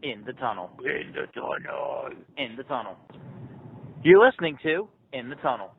In the tunnel. In the tunnel. In the tunnel. You're listening to In the Tunnel.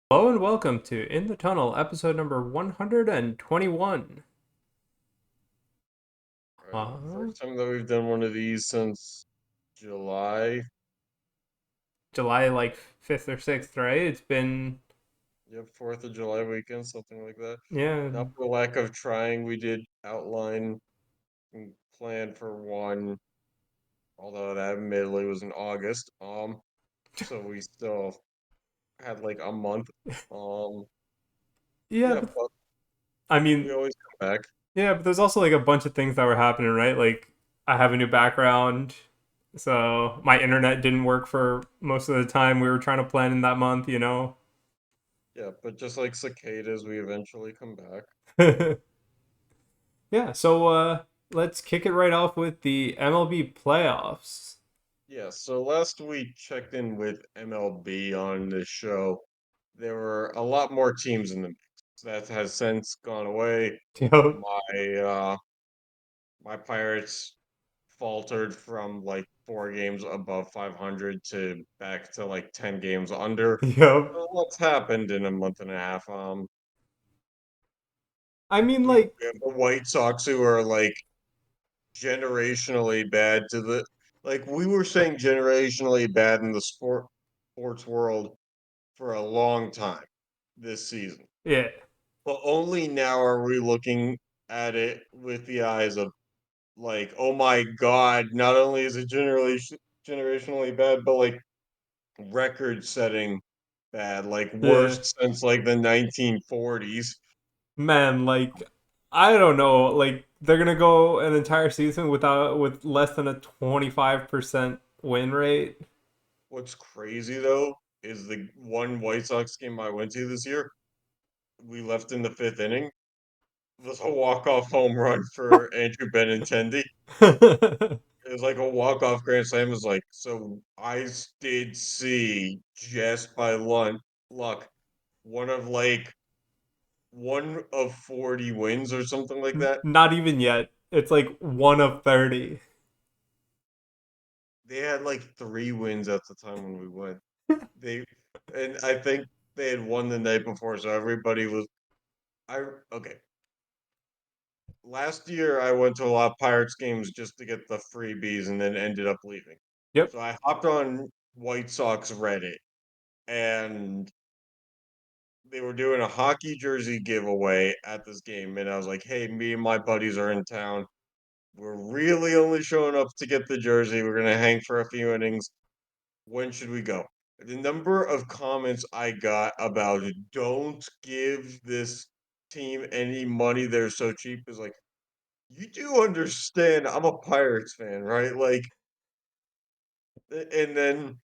Hello and welcome to In the Tunnel, episode number 121. Alright, first time that we've done one of these since July. July 5th or 6th, right? It's been, Yep, 4th of July weekend, something like that. yeah, Not for lack of trying, we did outline and plan for one, although that admittedly was in August. So we still had like a month. Um, yeah, yeah, but, but I we mean, always come back. yeah, but there's also a bunch of things that were happening, right? I have a new background, so my internet didn't work for most of the time we were trying to plan in that month. Yeah, but just like cicadas, we eventually come back. Yeah, so let's kick it right off with the MLB playoffs. Yeah, so last we checked in with MLB on this show, there were a lot more teams in the mix. That has since gone away. Yep. My Pirates faltered from like 4 games above 500 to back to like 10 games under. Yep. So what's happened in a month and a half? I mean, We have the White Sox who are like generationally bad to the like we were saying generationally bad in the sports world for a long time this season. yeah. But only now are we looking at it with the eyes of like, oh my God, not only is it generationally bad, but like record setting bad, like Yeah. worst since like the 1940s. Man, I don't know, they're gonna go an entire season with less than a 25% win rate. What's crazy though is the one White Sox game I went to this year, we left in the fifth inning. It was a walk-off home run for Andrew Benintendi. It was like a walk-off grand slam. It was like, so did see just by luck one of 40 wins or something like that. Not even yet. It's like 1 of 30. They had like 3 wins at the time when we went. They and I think they had won the night before, so everybody was I okay. Last year I went to a lot of Pirates games just to get the freebies and then ended up leaving. Yep. So I hopped on White Sox Reddit and they were doing a hockey jersey giveaway at this game and I was like, "Hey, me and my buddies are in town. We're really only showing up to get the jersey. We're going to hang for a few innings. When should we go?" The number of comments I got about don't give this team any money, they're so cheap is like, you do understand I'm a Pirates fan, right? Like, and then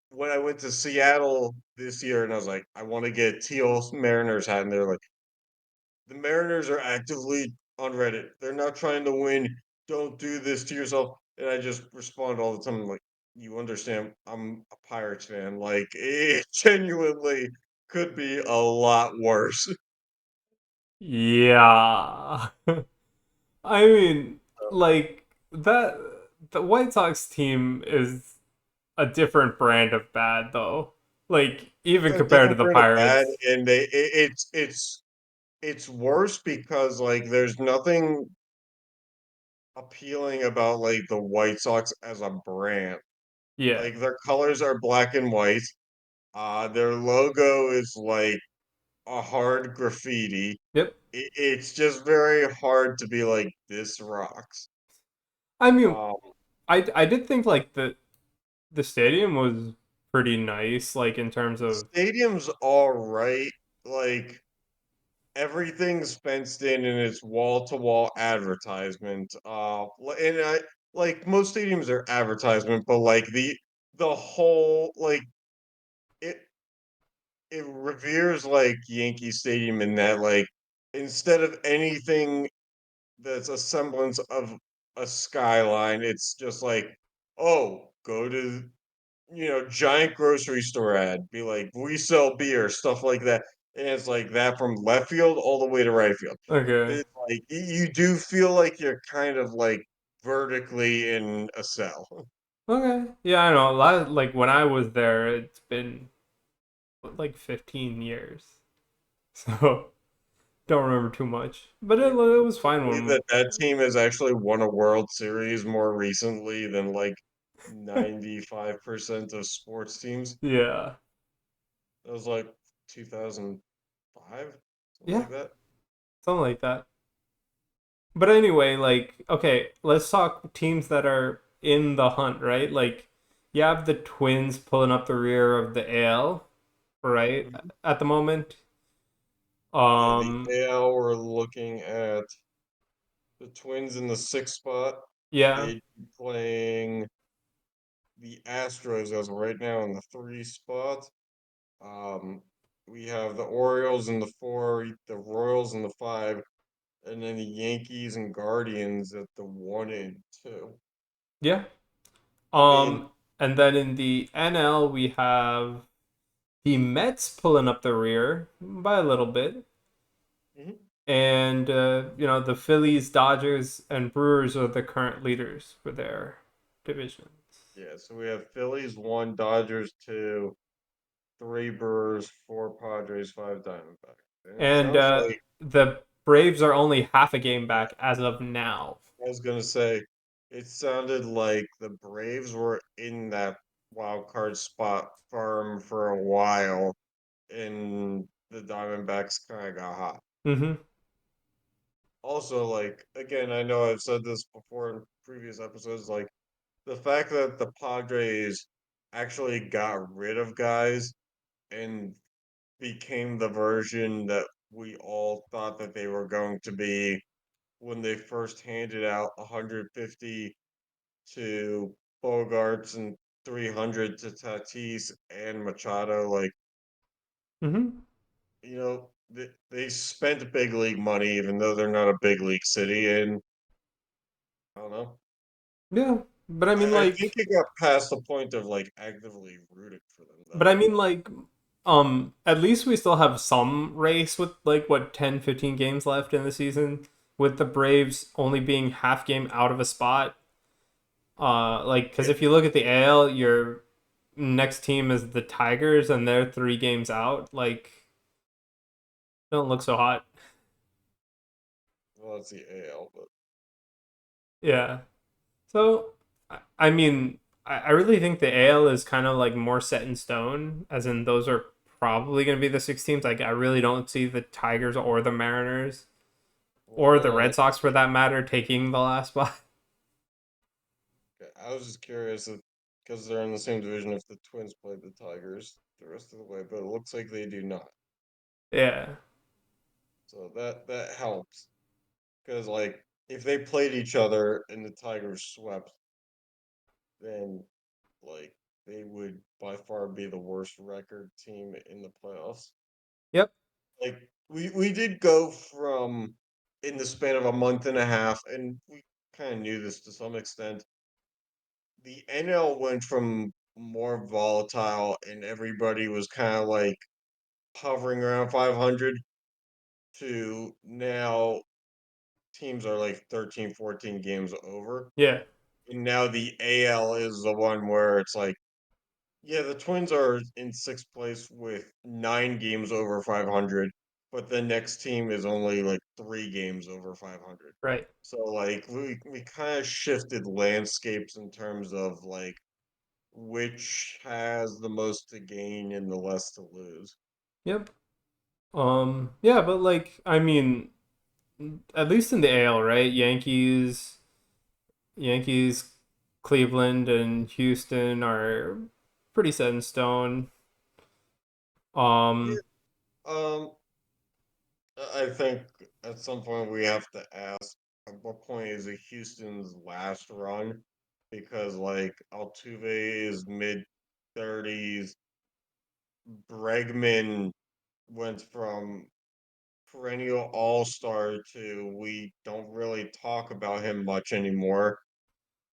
when I went to Seattle this year and I was like, I want to get teal Mariners hat, and they're like, the Mariners are actively on Reddit. They're not trying to win. Don't do this to yourself. And I just respond all the time, like, you understand, I'm a Pirates fan. Like, it genuinely could be a lot worse. Yeah. I mean, that the White Sox team is a different brand of bad though. Even They're a compared to different the brand of bad, Pirates. and it's worse because like there's nothing appealing about like the White Sox as a brand. Yeah. Like their colors are black and white. Their logo is like a hard graffiti. Yep. It's just very hard to be like this rocks. I mean, Um, I did think the stadium was pretty nice, in terms the of stadium's all right. Like everything's fenced in and it's wall to wall advertisement. And I like most stadiums are advertisement, but like the whole like it it reveres like Yankee Stadium in that like instead of anything that's a semblance of a skyline, it's just like, oh, go to giant grocery store ad, be like, we sell beer, stuff like that. And it's like that from left field all the way to right field. Okay. It's like you do feel like you're kind of like vertically in a cell. Okay. Yeah, I know. A lot of, like when I was there, it's been like 15 years. So don't remember too much. But it was fine Believe when that that team has actually won a World Series more recently than like 95% of sports teams. yeah. That was like 2005, something Yeah, like that. something like that. But anyway, like okay, let's talk teams that are in the hunt, right? Like you have the Twins pulling up the rear of the AL, right? Mhm. At the moment. Yeah, the Um AL, we're looking at the Twins in the sixth spot. yeah. They'd be playing the Astros as of right now in the three spot. Um, we have the Orioles in the four, the Royals in the five, and then the Yankees and Guardians at the one and two. Yeah. I mean, Um and then in the NL we have the Mets pulling up the rear by a little bit. mhm. And the Phillies, Dodgers, and Brewers are the current leaders for their divisions. Yeah, so we have Phillies one, Dodgers two, three Brewers, four Padres, five Diamondbacks. And it And sounds like the Braves are only half a game back as of now. I was gonna say, it sounded like the Braves were in that wild card spot firm for a while, and the Diamondbacks kind of got hot. Mm-hmm. Also, like again, I know I've said this before in previous episodes, like the fact that the Padres actually got rid of guys and became the version that we all thought that they were going to be when they first handed out 150 to Bogarts and 300 to Tatis and Machado. Like, Mm-hmm. they spent big league money, even though they're not a big league city. And I don't know. Yeah, but I mean, I think like, it got past the point of like actively rooting for them, but I though. mean, like, at least we still have some race with like what 10, 15 games left in the season, with the Braves only being half game out of a spot. Like, because Yeah. if you look at the AL, your next team is the Tigers, and they're 3 games out. Like, don't look so hot. Well, it's the AL, but Yeah. So, I mean, I really think the AL is kind of like more set in stone, as in those are probably going to be the 6 teams. Like, I really don't see the Tigers or the Mariners or the well, Red Sox, for that matter, taking the last spot. I was just curious if because they're in the same division if the Twins played the Tigers the rest of the way, but it looks like they do not. Yeah. So that helps because like if they played each other and the Tigers swept, then like they would by far be the worst record team in the playoffs. Yep. Like we did go from in the span of a month and a half, and we kind of knew this to some extent. The NL went from more volatile, and everybody was kind of like hovering around 500 to now teams are like 13, 14 games over. Yeah. And now the AL is the one where it's like, yeah, the Twins are in sixth place with 9 games over 500, but the next team is only like 3 games over 500. Right. So like we kind of shifted landscapes in terms of like which has the most to gain and the less to lose. Yep. Yeah, but like, I mean, at least in the AL, right? Yankees, Cleveland, and Houston are pretty set in stone. Yeah. Um, Um, I think at some point we have to ask at what point is it Houston's last run? Because like Altuve is mid 30s, Bregman went from perennial all-star to we don't really talk about him much anymore,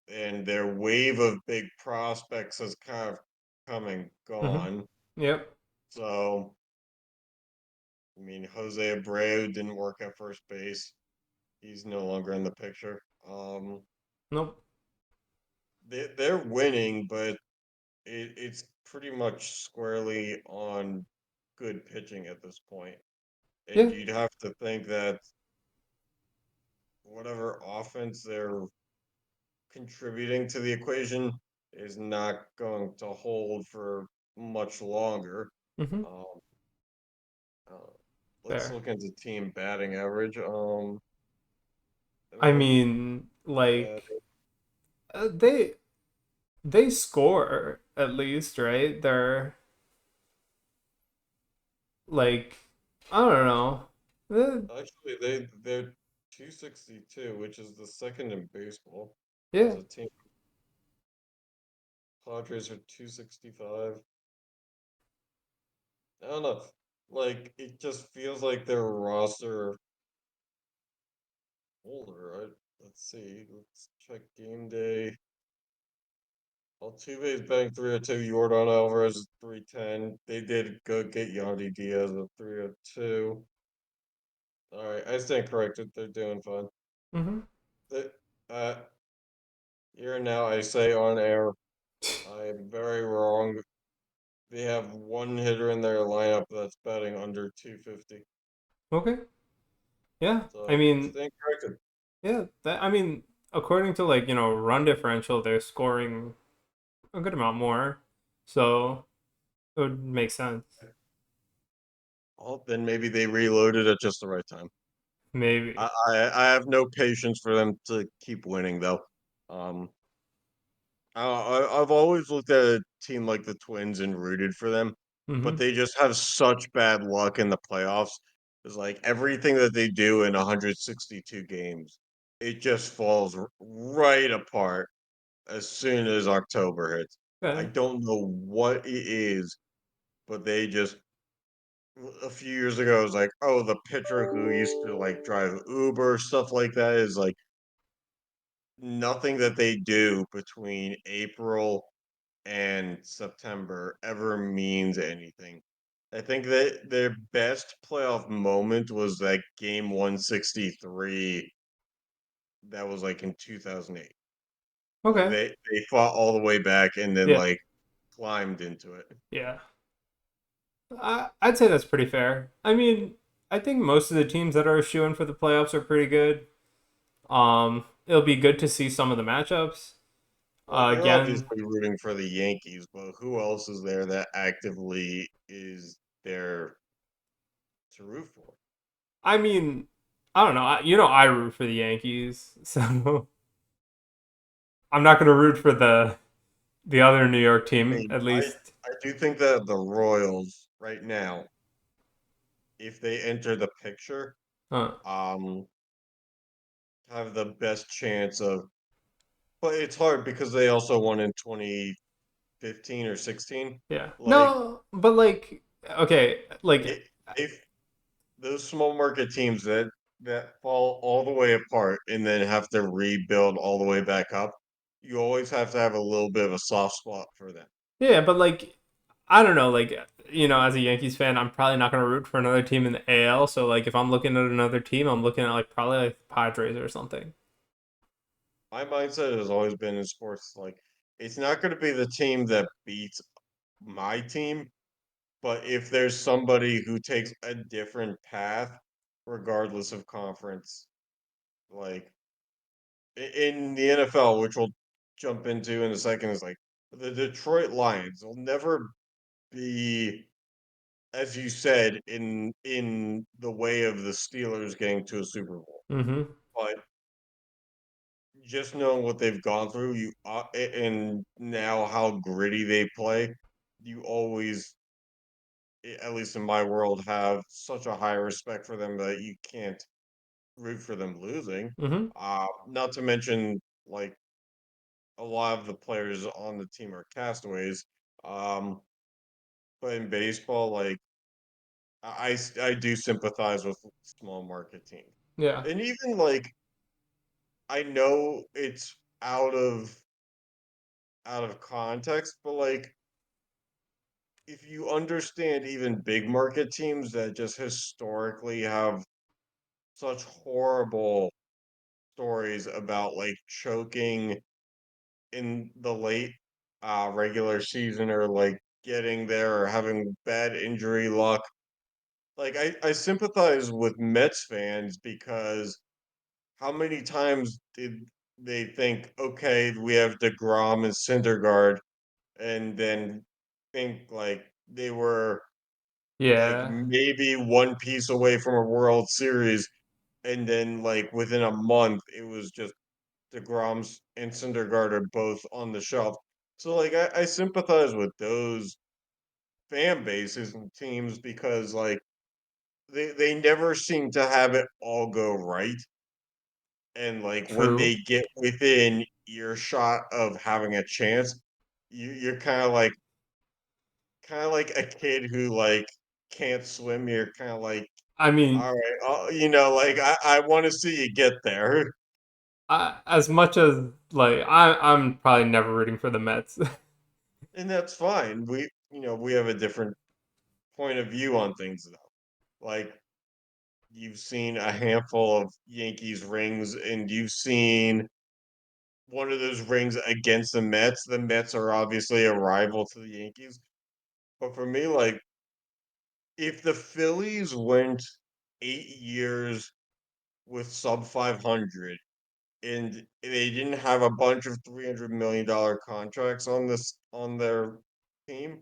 and their wave of big prospects has kind of come and Hmm. gone. Yep. So, I mean, Jose Abreu didn't work at first base. He's no longer in the picture. Nope. They're winning, but it's pretty much squarely on good pitching at this point. And Yeah. you'd have to think that whatever offense they're contributing to the equation is not going to hold for much longer. Hmm. Um, uh, let's Fair. look into team batting average. I MLB mean, like batting. uh, they they score at least, right? They're like I don't know. Actually, they're 262, which is the second in baseball as Yeah. a team. Padres are 265. I don't know. Like it just feels like their roster older. Let's see. Let's check game day. Altuve is batting 302. Jordan Alvarez is 310. They did go get Yandy Diaz at 302. All right, I stand corrected. They're doing fine. Hmm. They, uh, here now I say on air, I am very wrong. They have one hitter in their lineup that's batting under 250. Okay. Yeah. I So mean, stand corrected. yeah. I mean, according to like run differential, they're scoring a good amount more, so it would make sense. Well, then maybe they reloaded at just the right time. Maybe. I have no patience for them to keep winning though. Um, I've always looked at a team like the Twins and rooted for them, but Hmm. they just have such bad luck in the playoffs. It's like everything that they do in 162 games, it just falls right apart as soon as October hits. I Okay. don't know what it is, but they just a few years ago it was like, oh, the pitcher who used to like drive Uber, stuff like that is like nothing that they do between April and September ever means anything. I think that their best playoff moment was that game 163 that was like in 2008. Like Okay. they fought all the way back and then Yeah. like climbed into it. Yeah. I'd say that's pretty fair. I mean, I think most of the teams that are shooing for the playoffs are pretty good. It'll be good to see some of the matchups. Well, you're Again, obviously rooting for the Yankees, but who else is there that actively is there to root for? I mean, I don't know. I root for the Yankees, so I'm not gonna root for the other New York I team, mean, at I least. I do think that the Royals right now, if they enter the picture, Huh. um, have the best chance of. But it's hard because they also won in 2015 or 16. Yeah. Like No, but like, okay, like, if those small market teams that fall all the way apart and then have to rebuild all the way back up, you always have to have a little bit of a soft spot for them. yeah, but like, I don't know, like, as a Yankees fan, I'm probably not gonna root for another team in the AL. So like, if I'm looking at another team, I'm looking at like probably like the Padres or something. My mindset has always been in sports like it's not going to be the team that beats my team, but if there's somebody who takes a different path, regardless of conference, like in the NFL, which we'll jump into in a second, is like the Detroit Lions will never be, as you said, in the way of the Steelers getting to a Super Bowl. Mm-hmm. But just knowing what they've gone through, and now how gritty they play, you always at least in my world, have such a high respect for them that you can't root for them losing. Mm-hmm. Not to mention, like, a lot of the players on the team are castaways. Um, but in baseball, like, I do sympathize with small market teams. Yeah. And even like I know it's out of context, but like if you understand even big market teams that just historically have such horrible stories about like choking in the late regular season or like getting there or having bad injury luck. Like I sympathize with Mets fans because how many times did they think, okay, we have DeGrom and Syndergaard, and then think like they were like Yeah. maybe one piece away from a World Series, and then like within a month, it was just DeGrom's and Syndergaard are both on the shelf. So like I sympathize with those fan bases and teams because like they never seem to have it all go right. And like when True. they get within earshot of having a chance, you're kind of like a kid who like can't swim. You're kind of like, I mean, all right, you know, like I want to see you get there, as much as like I'm probably never rooting for the Mets. and that's fine. We have a different point of view on things though. Like you've seen a handful of Yankees rings, and you've seen one of those rings against the Mets. The Mets are obviously a rival to the Yankees. But for me, like, if the Phillies went 8 years with sub 500 and they didn't have a bunch of $300 million contracts on their team,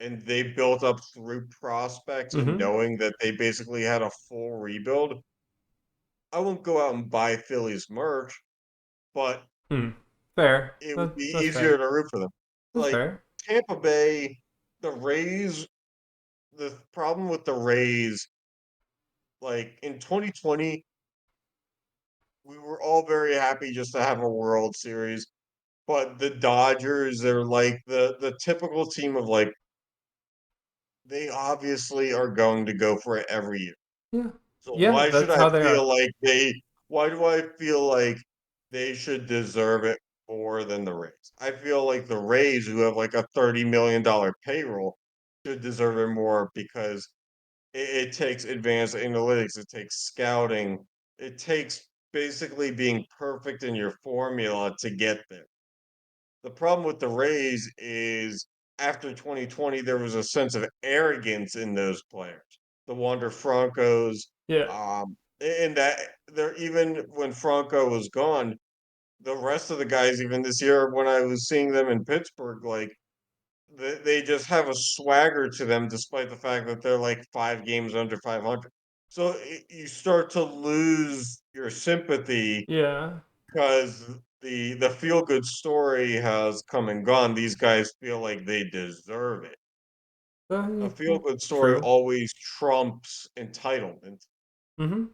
and they built up through prospects and Mm-hmm. knowing that they basically had a full rebuild, I won't go out and buy Phillies merch, but Hmm. Fair. it would be That's easier fair. to root for them. That's Like fair. Tampa Bay, the Rays, the problem with the Rays, like in 2020, we were all very happy just to have a World Series. But the Dodgers, they're like the typical team of like they obviously are going to go for it every year. Yeah. So Yeah, that's how they are. why do I feel like they should deserve it more than the Rays? I feel like the Rays, who have like a $30 million payroll, should deserve it more because it takes advanced analytics, it takes scouting, it takes basically being perfect in your formula to get there. The problem with the Rays is after 2020, there was a sense of arrogance in those players. The Wander Francos, Yeah. and that there even when Franco was gone, the rest of the guys, even this year when I was seeing them in Pittsburgh, like they just have a swagger to them, despite the fact that they're like 5 games under 500. So you start to lose your sympathy Yeah. because the feel good story has come and gone. These guys feel like they deserve it. A feel good story True. always trumps entitlement. Mm-hmm.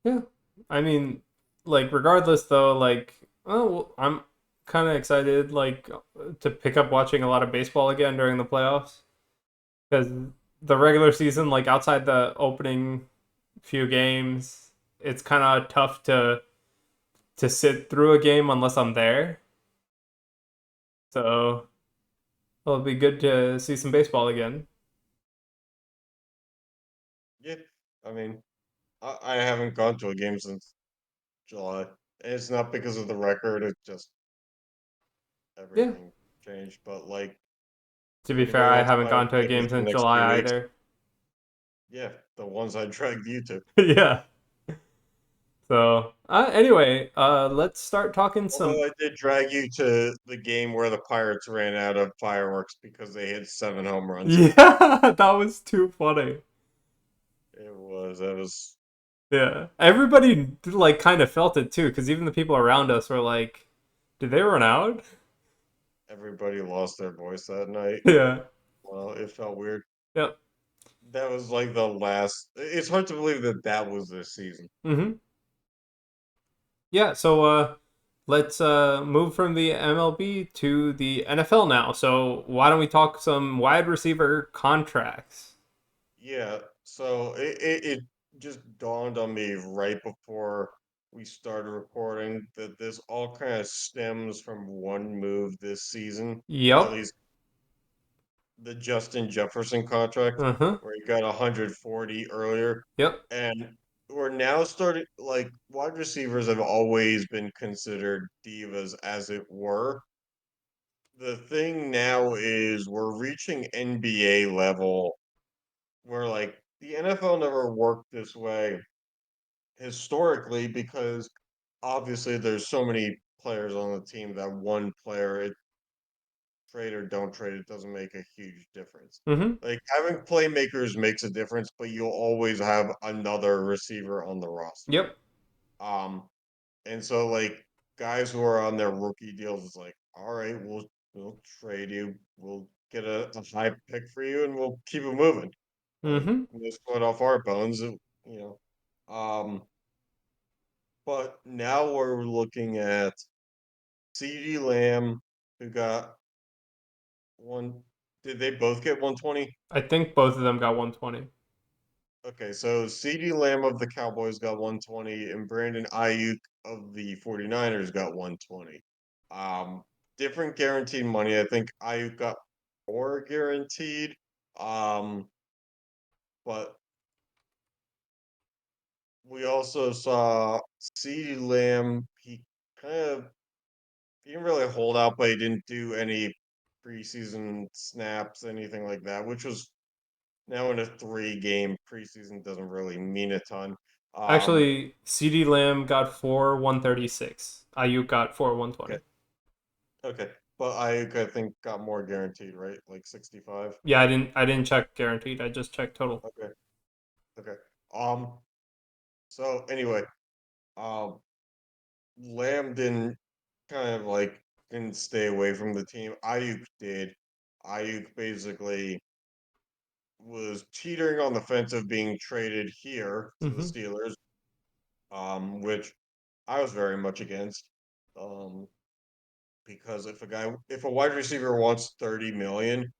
Yeah. I mean, like, regardless though, like, oh, well, I'm kind of excited, like, to pick up watching a lot of baseball again during the playoffs because the regular season, like, outside the opening few games, it's kind of tough to sit through a game unless I'm there. So it'll be good to see some baseball again. Yeah, I mean, I haven't gone to a game since July. And it's not because of the record, it's just Yeah. everything changed. But like, To be fair, anybody I wants to haven't buy me gone to a game tickets in the since next few July weeks? either. Yeah, the ones I dragged you to. Yeah. So anyway, let's start talking some. Although I did drag you to the game where the Pirates ran out of fireworks because they hit 7 home runs. Yeah, that was too funny. That was, Yeah, everybody like kind of felt it too, because even the people around us were like, "Did they run out?" everybody lost their voice that night. Yeah. Well, it felt weird. Yep. That was like the last. It's hard to believe that that was this season. Mm-hmm. Yeah. So let's move from the MLB to the NFL now. So why don't we talk some wide receiver contracts? Yeah, so it just dawned on me right before we started recording that this all kind of stems from one move this season, at Yep. least the Justin Jefferson contract, Uh huh. where he got 140 earlier. Yep. And we're now starting, like, wide receivers have always been considered divas, as it were. The thing now is we're reaching NBA level where like the NFL never worked this way historically because obviously there's so many players on the team that one player trade or don't trade it doesn't make a huge difference. Mm-hmm. Like having playmakers makes a difference, but you'll always have another receiver on the roster. Yep. Um, and so like guys who are on their rookie deals is like, all right, we'll trade you, we'll get a high pick for you, and we'll keep it moving. Like Mm-hmm. no sweat off our bones, you know. Um, but now we're looking at CD Lamb, who got one. Did they both get 120? I think both of them got 120. Okay, so CD Lamb of the Cowboys got 120, and Brandon Ayuk of the 49ers got 120. Um, different guaranteed money. I think Ayuk got more guaranteed. Um, but we also saw CD Lamb. He kind of he didn't really hold out, but he didn't do any preseason snaps, anything like that, which was now in a 3 game preseason doesn't really mean a ton. Um, Actually, CD Lamb got 4 136. Ayuk got 4 120. okay, okay, but I think got more guaranteed, right? Like 65. Yeah, I didn't check guaranteed. I just checked total. Okay, okay. Um, so anyway, um, Lamb didn't kind of like didn't stay away from the team. Ayuk did. Ayuk basically was teetering on the fence of being traded here to the Mm-hmm. Steelers, which I was very much against. Um, because if a wide receiver wants 30 million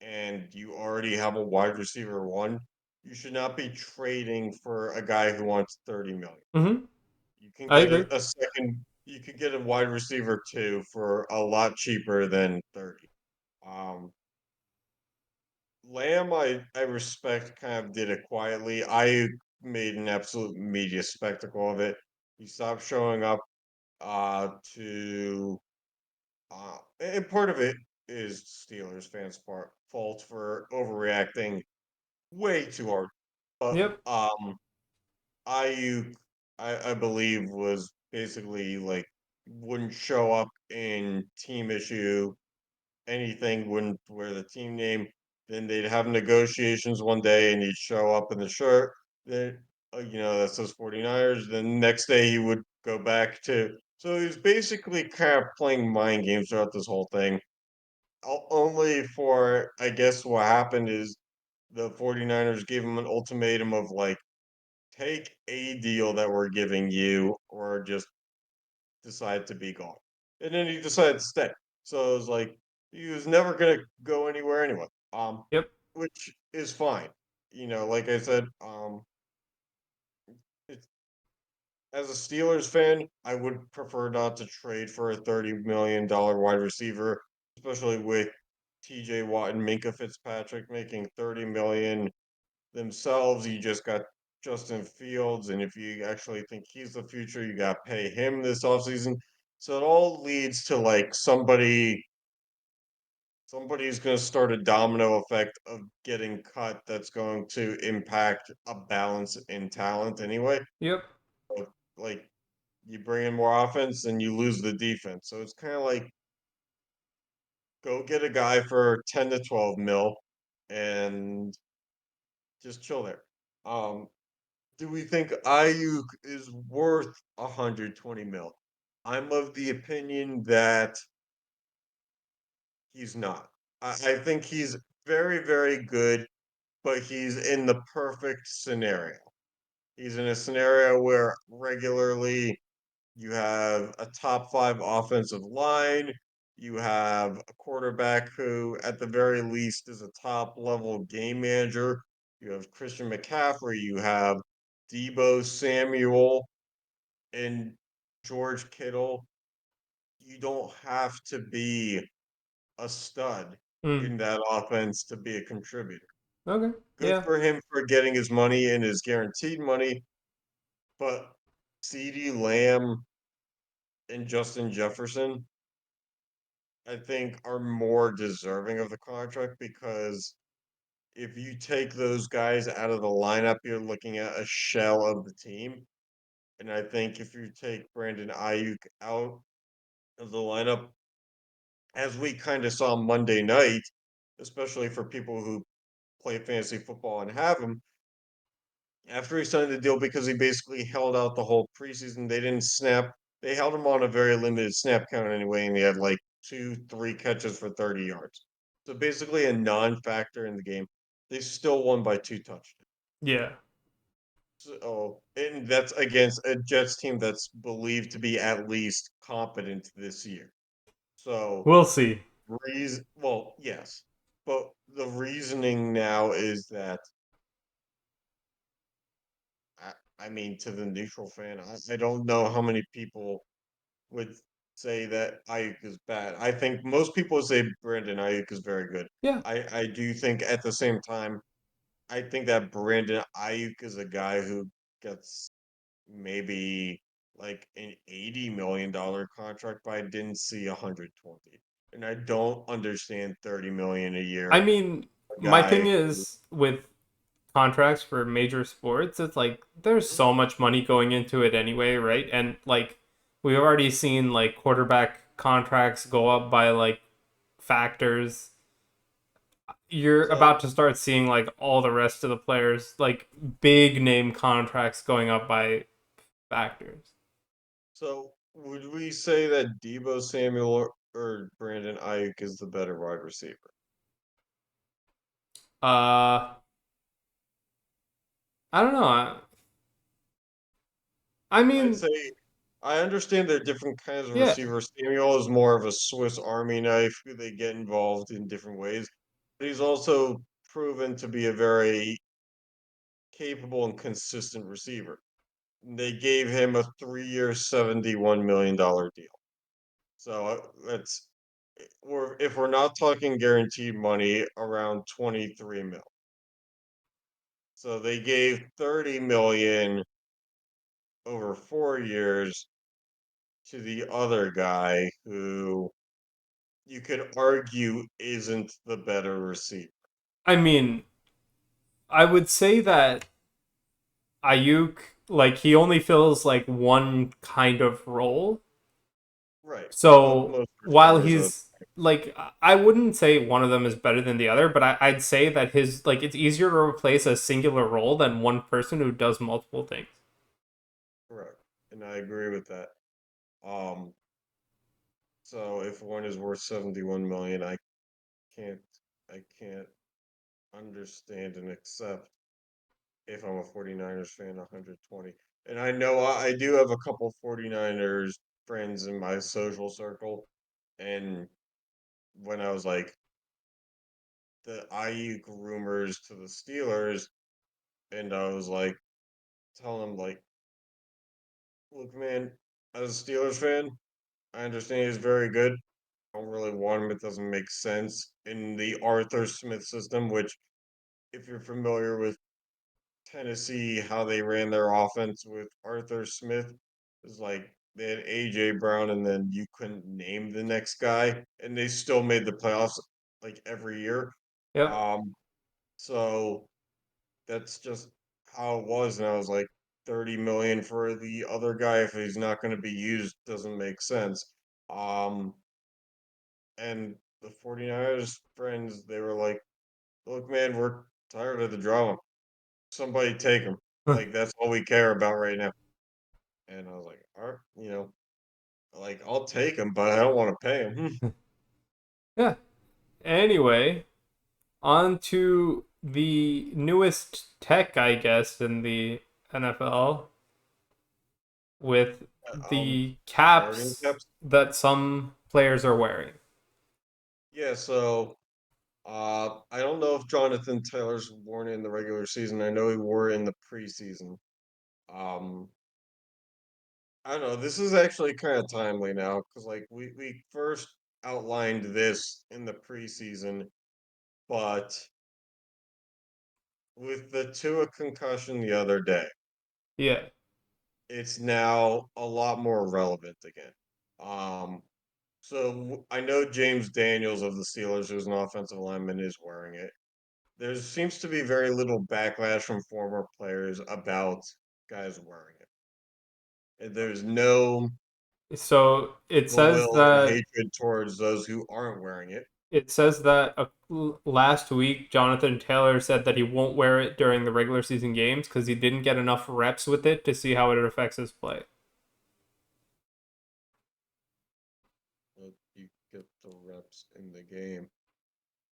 and you already have a wide receiver one, you should not be trading for a guy who wants 30 million. Mm-hmm. You can I get agree. a second, you could get a wide receiver two for a lot cheaper than 30. Um, Lamb, I respect, kind of did it quietly. I made an absolute media spectacle of it. He stopped showing up to, and part of it is Steelers fans' fault for overreacting way too hard. But Yep. Ayuk, I believe, was basically like wouldn't show up in team issue anything, wouldn't wear the team name. Then they'd have negotiations one day and he'd show up in the shirt that, that says 49ers. Then next day he would go back to. So he was basically kind of playing mind games throughout this whole thing. Only for, I guess, what happened is the 49ers gave him an ultimatum of like, take a deal that we're giving you or just decide to be gone. And then he decided to stay. So it was like he was never gonna go anywhere anyway. Yep. Which is fine. Like I said, it's, as a Steelers fan, I would prefer not to trade for a $30 million wide receiver, especially with TJ Watt and Minka Fitzpatrick making 30 million themselves. You just got Justin Fields, and if you actually think he's the future, you got to pay him this offseason. So it all leads to like somebody's going to start a domino effect of getting cut that's going to impact a balance in talent anyway. Yep. So, like you bring in more offense and you lose the defense. So it's kind of like go get a guy for 10 to 12 mil and just chill there. Um, do we think Ayuk is worth 120 mil? I'm of the opinion that he's not. I think he's very, very good, but he's in the perfect scenario. He's in a scenario where regularly you have a top five offensive line. You have a quarterback who, at the very least, is a top level game manager. You have Christian McCaffrey. You have Debo Samuel and George Kittle. You don't have to be a stud Mm, in that offense to be a contributor. okay. Good Yeah. for him for getting his money and his guaranteed money, but CeeDee Lamb and Justin Jefferson, I think, are more deserving of the contract because if you take those guys out of the lineup, you're looking at a shell of the team. And I think if you take Brandon Ayuk out of the lineup, as we kind of saw Monday night, especially for people who play fantasy football and have him, after he signed the deal because he basically held out the whole preseason. They didn't snap. They held him on a very limited snap count anyway, and he had like two, three catches for 30 yards. So basically a non-factor in the game. They still won by two touchdowns. Yeah. So, and that's against a Jets team that's believed to be at least competent this year. So, We'll see. well, yes, but the reasoning now is that I mean, to the neutral fan, I don't know how many people would say that Ayuk is bad. I think most people would say Brandon Ayuk is very good. Yeah. I do think at the same time, I think that Brandon Ayuk is a guy who gets maybe like an $80 million contract, but I didn't see 120. And I don't understand 30 million a I year. mean, A my thing guy who, is with contracts for major sports, it's like there's Mhm. so much money going into it anyway, right? And like we've already seen like quarterback contracts go up by like factors. You're so about to start seeing like all the rest of the players like big name contracts going up by factors. So, would we say that Debo Samuel or Brandon Ayuk is the better wide receiver? Uh I don't know. I I'd mean, say I understand they're different kinds of yeah. receivers. Samuel is more of a Swiss Army knife who they get involved in different ways, but he's also proven to be a very capable and consistent receiver. They gave him a 3-year, $71 million deal. So that's if we're not talking guaranteed money, around 23 mil. So they gave 30 million over 4 years to the other guy who you could argue isn't the better receiver. I mean, I would say that Ayuk, like he only fills like one kind of role. Right. So Most while receivers are. he's like, I wouldn't say one of them is better than the other, but I'd say that his like it's easier to replace a singular role than one person who does multiple things. Correct. And I agree with that. Um, so if one is worth 71 million, can't I can't understand and accept if I'm a 49ers fan 120. And I know I do have a couple 49ers friends in my social circle, and when I was like the Ayuk rumors to the Steelers, and I was like telling them like, look, man, as a Steelers fan, I understand he's very good. I don't really want him. It doesn't make sense in the Arthur Smith system, which, if you're familiar with Tennessee, how they ran their offense with Arthur Smith, is like they had AJ Brown, and then you couldn't name the next guy, and they still made the playoffs like every year. Yep. Um, so that's just how it was, and I was like, 30 million for the other guy if he's not going to be used doesn't make sense. Um, and the 49ers friends, they were like, look, man, we're tired of the drama. Somebody take him. Like, that's all we care about right now. And I was like, all right, like, I'll take him, but I don't want to pay him. Yeah. Anyway, on to the newest tech, I guess, in the NFL with the Guardian caps caps. that some players are wearing. Yeah, so I don't know if Jonathan Taylor's worn it in the regular season. I know he wore it in the preseason. Um, I don't know. This is actually kind of timely now because like we first outlined this in the preseason, but with the Tua concussion the other day, Yeah. it's now a lot more relevant again. Um, I know James Daniels of the Steelers, who's an offensive lineman, is wearing it. There seems to be very little backlash from former players about guys wearing it. And there's no So it ill says will and that hatred towards those who aren't wearing it. last week Jonathan Taylor said that he won't wear it during the regular season games because he didn't get enough reps with it to see how it affects his play. But you get the reps in the game.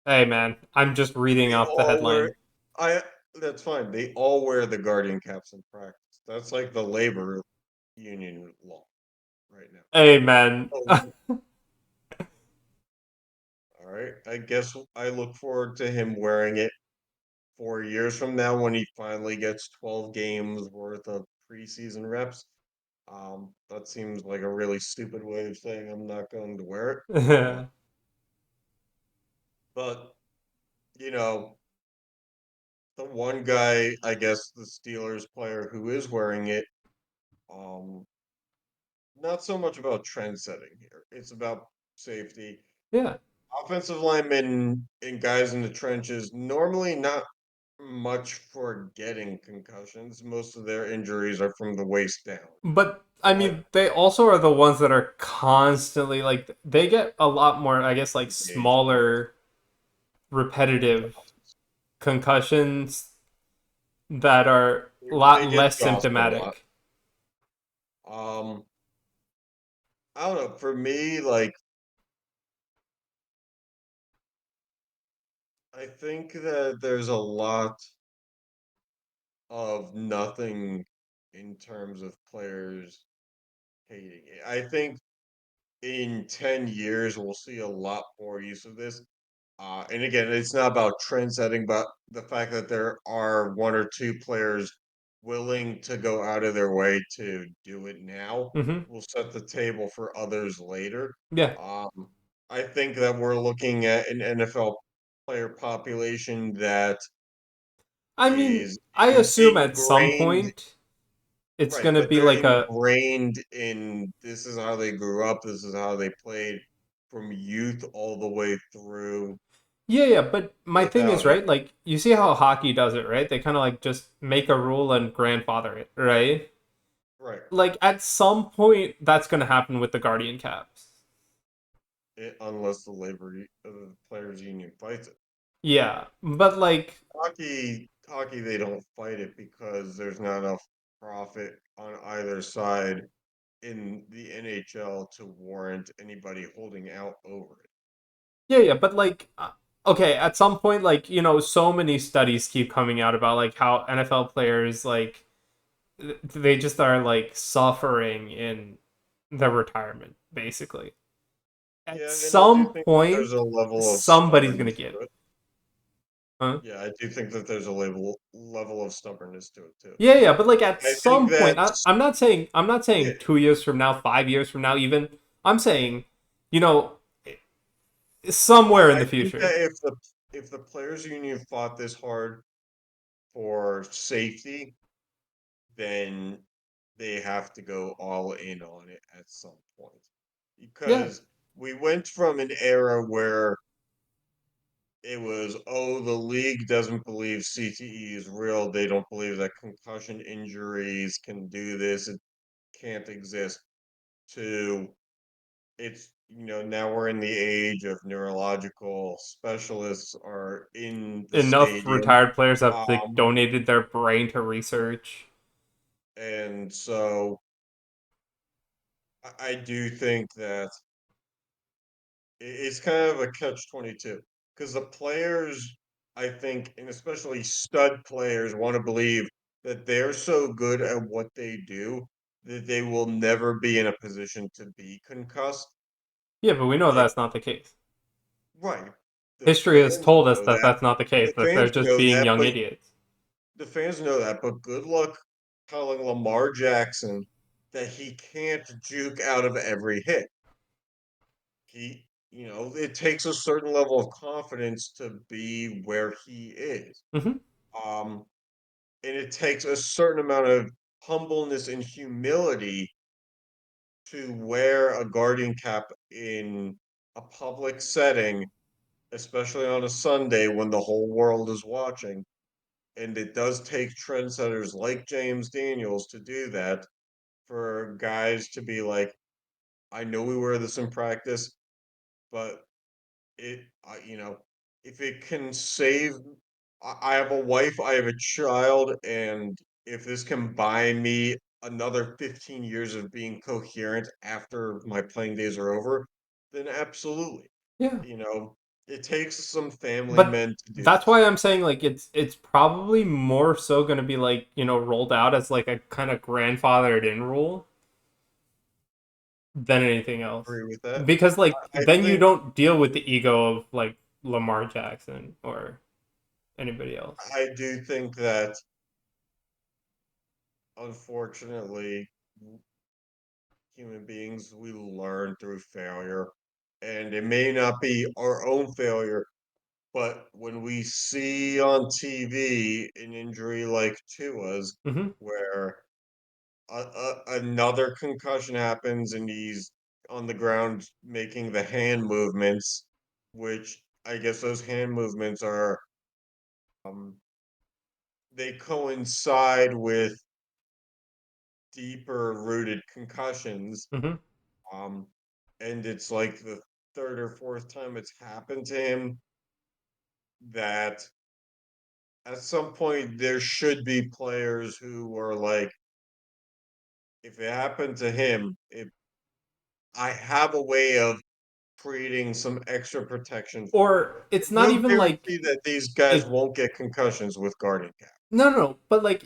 Hey man, I'm just reading They off the all wear headline. I that's fine. They all wear the Guardian caps in practice. That's like the labor union law right now. Hey man. Oh, all right. I guess I look forward to him wearing it 4 years from now when he finally gets 12 games worth of preseason reps. That seems like a really stupid way of saying I'm not going to wear it. But you know, the one guy, I guess, the Steelers player who is wearing it, um, not so much about trend setting here. It's about safety. Yeah. Offensive linemen and guys in the trenches normally not much for getting concussions. Most of their injuries are from the waist down. But I So like mean, they also are the ones that are constantly like they get a lot more, I guess, like engaged, yes. smaller repetitive concussions that are a They lot get less jostled a lot. symptomatic. Um, I don't know. For me, like I think that there's a lot of nothing in terms of players hating it. I think in 10 years we'll see a lot more use of this. And again, it's not about trend setting, but the fact that there are one or two players willing to go out of their way to do it now Hmm. will set the table for others later. Yeah. Um, I think that we're looking at an NFL player population that I mean, is I assume at some ingrained, point it's right, gonna but be they're like a ingrained in this is how they grew up, this is how they played from youth all the way through yeah, yeah. But my thing is without it. right, like you see how hockey does it, right? They kind of like just make a rule and grandfather it, right? Right. Like at some point that's gonna happen with the Guardian caps. Unless the players union fights it. Yeah, but like Hockey, they don't fight it because there's not enough profit on either side in the NHL to warrant anybody holding out over it. yeah, yeah, but like, okay, at some point, like so many studies keep coming out about like how NFL players like they just are like suffering in their retirement, basically. At Yeah, and I do some think that point, there's a level of somebody's gonna stubbornness give. to it. Huh? Yeah, I do think that there's a level of stubbornness to it too. Yeah, yeah, but like at I think some point, that I'm not yeah, saying 2 years from now, 5 years from now, even. I'm saying, you know, somewhere in I the think that future. if the players union fought this hard for safety, then they have to go all in on it at some point. Yeah, Because we went from an era where it was, oh, the league doesn't believe CTE is real. They don't believe that concussion injuries can do this. It can't exist. To now we're in the age of neurological specialists are in the enough stadium. retired players have like Um, donated their brain to research. and so I do think that it's kind of a catch 22. because the players, I think, and especially stud players, want to believe that they're so good at what they do that they will never be in a position to be concussed. Yeah, but we know Like, that's not the case. right. The History has fans told us know that that. that's not the case, The that they're fans just know being that, young but idiots. the fans know that. But good luck telling Lamar Jackson that he can't juke out of every hit. It takes a certain level of confidence to be where he is. Hmm. Um, and it takes a certain amount of humbleness and humility to wear a guardian cap in a public setting, especially on a Sunday when the whole world is watching. And it does take trendsetters like James Daniels to do that, for guys to be like, I know we wear this in practice, but if it can save, I have a wife, I have a child, and if this can buy me another 15 years of being coherent after my playing days are over, then absolutely. Yeah. You know, it takes some family But men to do that's this. why I'm saying like it's probably more so going to be like, rolled out as like a kind of grandfathered in rule than anything else. Agree with that. Because like I then you think don't deal with the ego of like Lamar Jackson or anybody else. I do think that unfortunately human beings, we learn through failure. And it may not be our own failure, but when we see on TV an injury like Tua's, Hmm. where another concussion happens and he's on the ground making the hand movements, which I guess those hand movements are, um, they coincide with deeper rooted concussions. Hmm. Um, and it's like the third or fourth time it's happened to him, that at some point there should be players who are like, if it happened to him, if I have a way of creating some extra protection for him. Or it's There's not no even like guarantee that these guys it. won't get concussions with guardian cap. No, no, no, but like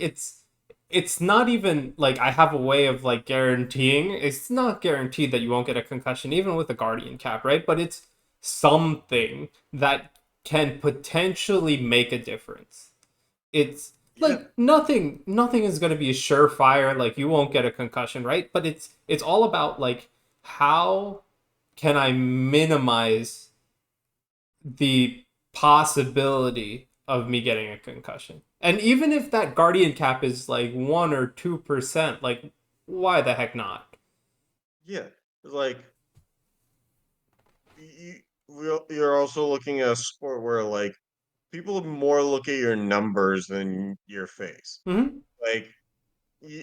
it's not even like I have a way of like guaranteeing. It's not guaranteed that you won't get a concussion even with a guardian cap, right? But it's something that can potentially make a difference. It's Yeah, like nothing is going to be a surefire like you won't get a concussion, right? But it's all about like how can I minimize the possibility of me getting a concussion. And even if that guardian cap is like 1 or 2%, like why the heck not? yeah. Like you're also looking at a sport where like people more look at your numbers than your face. Hmm. Like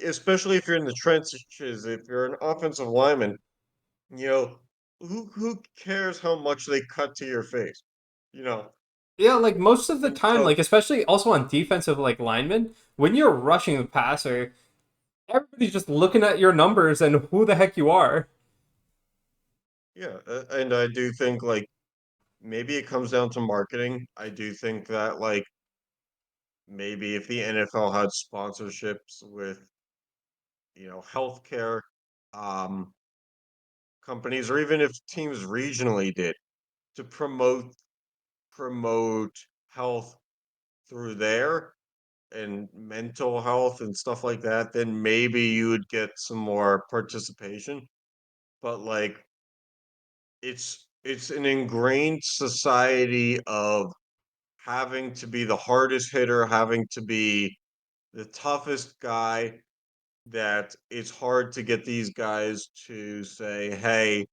especially if you're in the trenches, if you're an offensive lineman, you know, who cares how much they cut to your face? You know, Yeah, like most of the and time, so like especially also on defensive like linemen, when you're rushing the passer, everybody's just looking at your numbers and who the heck you are. yeah, and I do think like maybe it comes down to marketing. I do think that like maybe if the NFL had sponsorships with healthcare um companies, or even if teams regionally did, to promote health through there and mental health and stuff like that, then maybe you would get some more participation. But like it's an ingrained society of having to be the hardest hitter, having to be the toughest guy, that it's hard to get these guys to say, "Hey,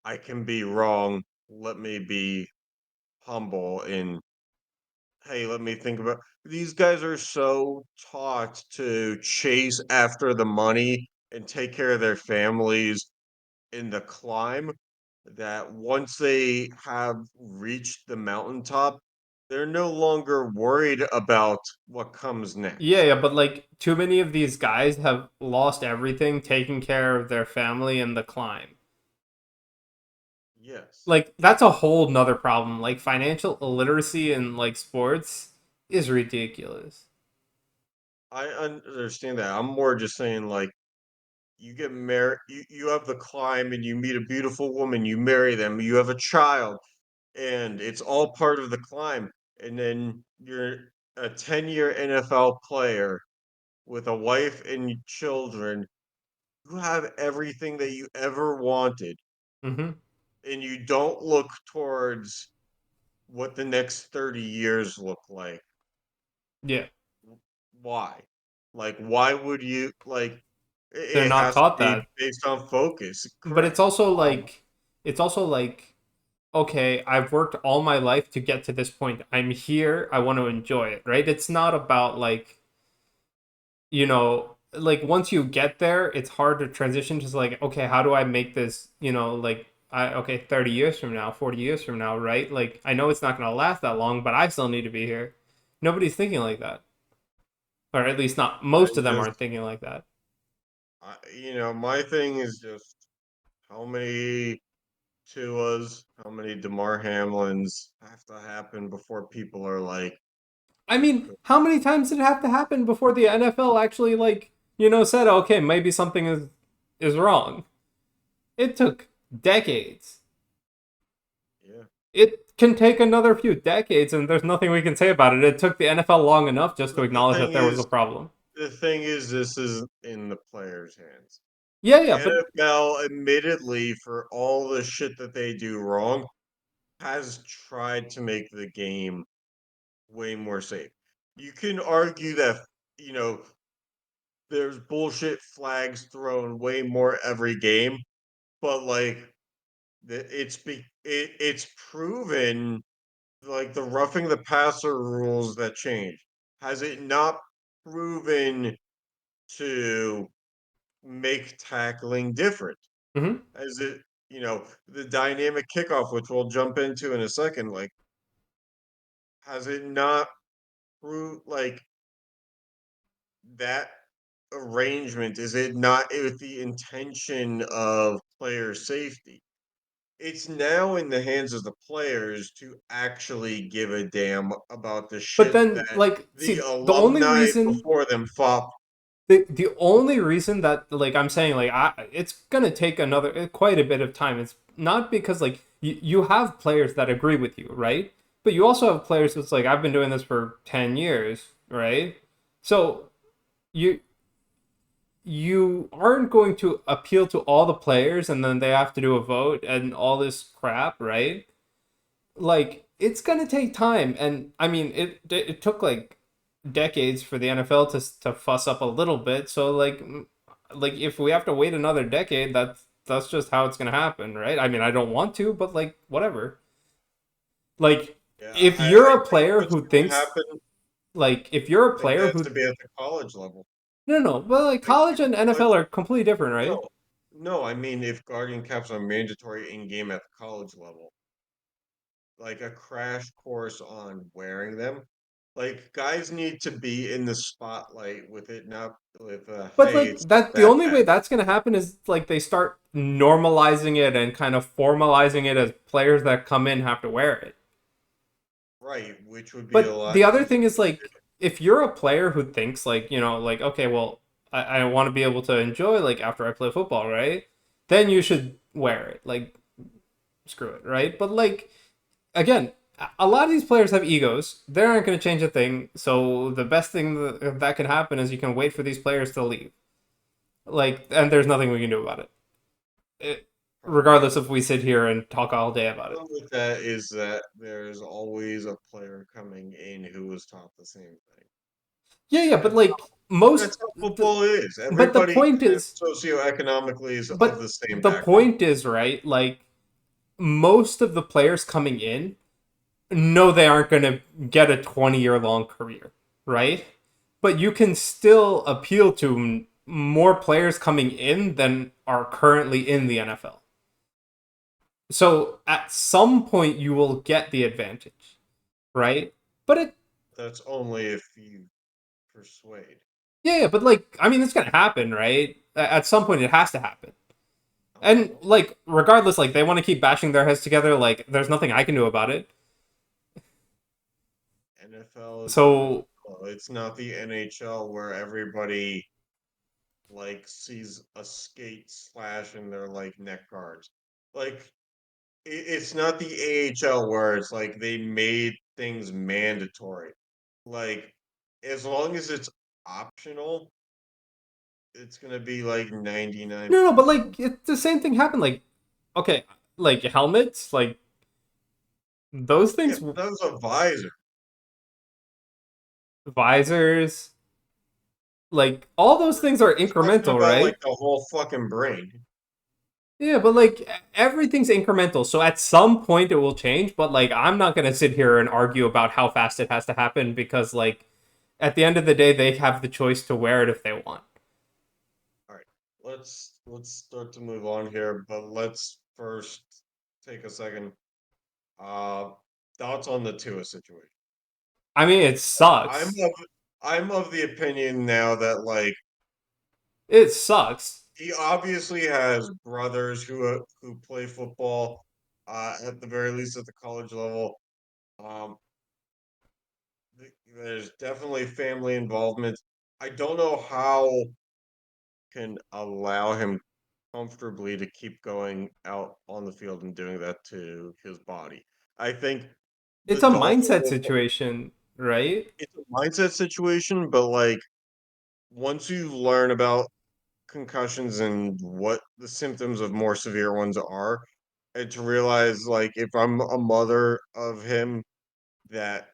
I can be wrong. Let me be humble and hey, let me think about." These guys are so taught to chase after the money and take care of their families in the climb, that once they have reached the mountaintop, they're no longer worried about what comes Yeah, next. yeah, but like too many of these guys have lost everything taking care of their family and the climb. Yes. Like that's a whole nother problem. Like financial illiteracy in like sports is ridiculous. I understand that. I'm more just saying, like, you get married, you have the climb, and you meet a beautiful woman, you marry them, you have a child, and it's all part of the climb. And then you're a 10-year NFL player with a wife and children. You have everything that you ever wanted, Mm-hmm. and you don't look towards what the next 30 years look like. Yeah, Why? Like, why would you like they're it not has to taught be that. based on focus, But it's correct? also like okay, I've worked all my life to get to this point. I'm here. I want to enjoy it, right? It's not about like, like once you get there, it's hard to transition to like, okay, how do I make this, like okay, 30 years from now, 40 years from now, right? Like I know it's not going to last that long, but I still need to be here. Nobody's thinking like that. Or at least not I most of them aren't just thinking like that. my thing is just how many Tuas, how many DeMar Hamlins have to happen before people are like, I mean, how many times did it have to happen before the NFL actually like, said, okay, maybe something is wrong? It took decades. yeah. It can take another few decades, and there's nothing we can say about it. It took the NFL long enough just to But the acknowledge that thing there was a is, problem. this is in the players' hands. Yeah, The yeah, but NFL, admittedly, for all the shit that they do wrong, has tried to make the game way more safe. You can argue that, you know, there's bullshit flags thrown way more every game, but like it's proven, like, the roughing the passer rules that change, has it not proven to make tackling different? mhm. As it, the dynamic kickoff, which we'll jump into in a second, like, has it not proved, like, that arrangement, is it not with the intention of player safety? It's now in the hands of the players to actually give a damn about the But shit then, that like, the see, the only alumni reason before them fought. the only reason that like I'm saying like it's gonna take another quite a bit of time. It's not because like you have players that agree with you, right? But you also have players that's like I've been doing this for 10 years, right? So you you aren't going to appeal to all the players and then they have to do a vote and all this crap, right? Like it's gonna take time, and I mean it took like decades for the NFL to fuss up a little bit. So like if we have to wait another decade, that's just how it's gonna happen, right? I mean I don't want to, but like whatever. Like Yeah, if I you're a think player what's who going to thinks happen, like if you're I a think player that has who to be at the college level. no, well like Like, college and like NFL are completely different, right? no, no, I mean, if guardian caps are mandatory in game at the college level, like a crash course on wearing them. Like, guys need to be in the spotlight with it, not with But hey, like it's that, the that only bad. way that's gonna happen is like they start normalizing it and kind of formalizing it as players that come in have to wear it. Right, which would be a But lot the other easier thing is to like if you're a player who thinks like like okay, well I want to be able to enjoy like after I play football, right? Then you should wear it. Like screw it, right? But like again, a lot of these players have egos. They aren't going to change a thing. So the best thing that can happen is you can wait for these players to leave. Like, and there's nothing we can do about it, do. regardless if we sit here and talk all day about it. Problem with that is that there's always a player coming in who was taught the same thing. Yeah, yeah, but That's like most, that's how football is. but the Everybody point kind of is, socioeconomically is of but the same the background. point is, right? Like most of the players coming in know they aren't going to get a 20-year long career, right? But you can still appeal to more players coming in than are currently in the NFL. So at some point you will get the advantage, right? But it That's only if you persuade. yeah, yeah, but like I mean it's going to happen, right? At some point it has to happen. And like, regardless, like they want to keep bashing their heads together. Like, there's nothing I can do about it. NFL is the So NFL. It's not the NHL where everybody like sees a skate slash in their like neck guards. Like it's not the AHL where it's like they made things mandatory. Like as long as it's optional, it's gonna be like no, no, but 99%. like the same thing happened. Like, okay, like helmets, like those Yeah, things, that was a visor. visors, like all those things are We're talking incremental, about like right? the whole fucking brain. Yeah, but like everything's incremental. So at some point it will change, but like I'm not going to sit here and argue about how fast it has to happen because like at the end of the day they have the choice to wear it if they want. All right, let's start to move on here, but let's first take a second. Uh, thoughts on the Tua situation? I mean, it I'm sucks. of I'm of the opinion now that like It sucks. he obviously has brothers who play football, at the very least at the college level. Um, there's definitely family involvement. I don't know how can allow him comfortably to keep going out on the field and doing that to his body. I think the It's a Dolphins mindset situation, right? it's a mindset situation, but like once you learn about concussions and what the symptoms of more severe ones are, and to realize like if I'm a mother of him that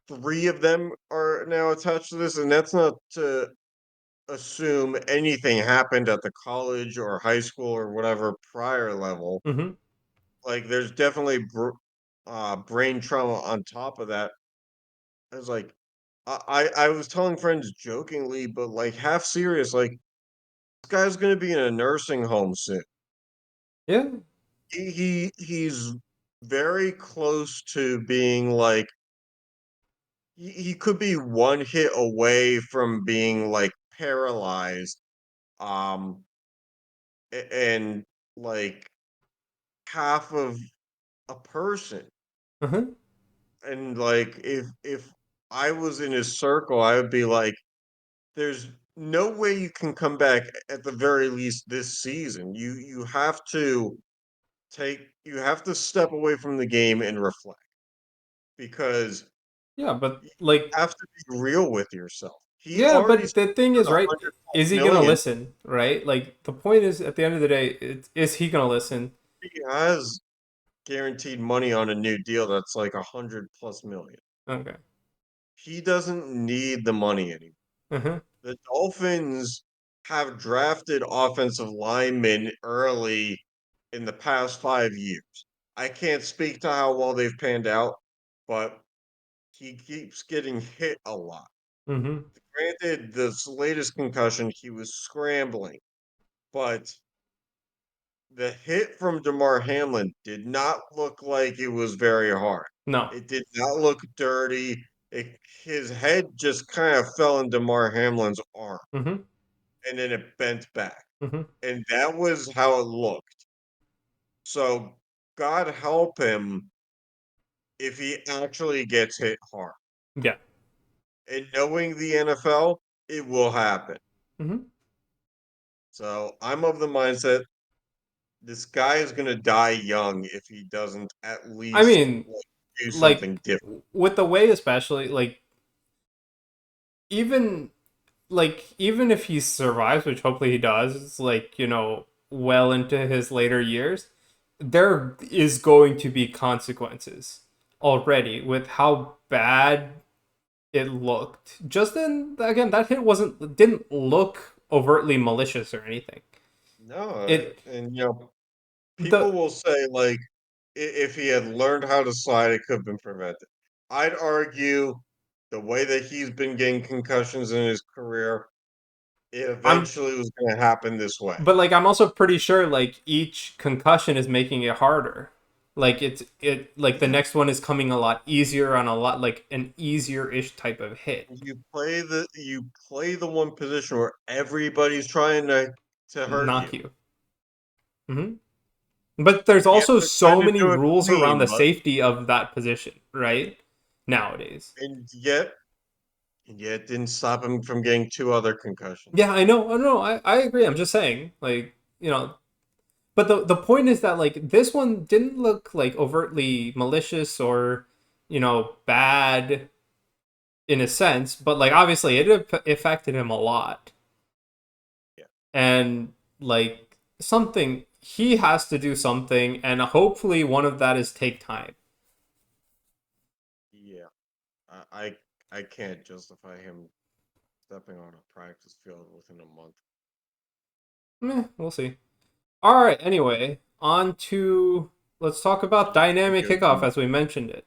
three of them are now attached to this, and that's not to assume anything happened at the college or high school or whatever prior level. Mhm. Like there's definitely brain trauma on top of that. I was like, I was telling friends jokingly, but like half serious, like this guy's gonna be in a nursing home soon. Yeah. He's very close to being like he could be one hit away from being like paralyzed, um and like half of a person. Uh-huh. And like if I was in his circle, I would be like, there's no way you can come back at the very least this season. You have to you have to step away from the game and reflect because Yeah, but you like have to be real with yourself. He yeah, already but spent the thing is, a right? hundred Is plus he gonna million. listen? Right? Like the point is, at the end of the day, is he gonna listen? He has guaranteed money on a new deal that's like 100 plus million. Okay. He doesn't need the money anymore. Uh-huh. The Dolphins have drafted offensive linemen early in the past 5 years. I can't speak to how well they've panned out, but he keeps getting hit a lot. Mm-hmm. Granted, this latest concussion, he was scrambling, but the hit from Damar Hamlin did not look like it was very hard. No. It did not look dirty. His head just kind of fell in Damar Hamlin's arm, Mm-hmm. and then it bent back. Mm-hmm. And that was how it looked. So God help him if he actually gets hit hard. Yeah. And knowing the NFL, it will happen. Mm-hmm. So I'm of the mindset this guy is going to die young if he doesn't at I least mean, like, do something like different. with the way, especially like even even if he survives, which hopefully he does, like well into his later years, there is going to be consequences already with how bad it looked. Just then, again, that hit didn't look overtly malicious or anything. No, It and people the will say like if he had learned how to slide, it could have been prevented. I'd argue the way that he's been getting concussions in his career, it I'm eventually was going to happen this way. but like I'm also pretty sure like each concussion is making it harder. Like it like the Yeah, next one is coming a lot easier on a lot like an easier ish type of hit. you play the one position where everybody's trying to hurt Knock you. you. Hmm. But there's Yeah, also they're trying so to many do it rules around clean, the but safety of that position, right? Nowadays. and yet it didn't stop him from getting 2 other concussions. Yeah, I know, I agree. I'm just saying, like, but the point is that like this one didn't look like overtly malicious or, bad in a sense, but like obviously it affected him a lot. Yeah, And like something he has to do something, and hopefully one of that is take time. yeah. I can't justify him stepping on a practice field within a month. We'll see. All right, anyway, on to let's talk I about just think dynamic it would kickoff be as we mentioned it.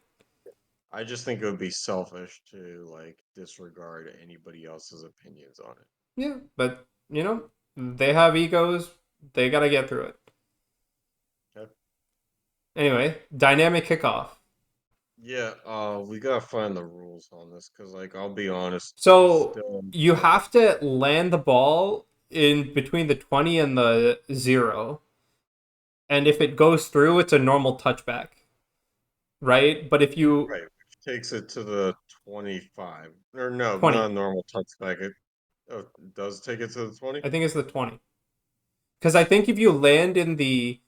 I just think it would be selfish to like disregard anybody else's opinions on it. Yeah, but they have egos, they got to get through it. Okay. Anyway, dynamic kickoff. Yeah, we gotta find the rules on this because, like, I'll be honest, it's So still you have to land the ball in between the 20 and the 0. And if it goes through, it's a normal touchback, right? But if you right, which takes it to the 25. Or no, 20, not a normal touchback. It does take it to the 20. I think it's the 20. Because I think if you land in the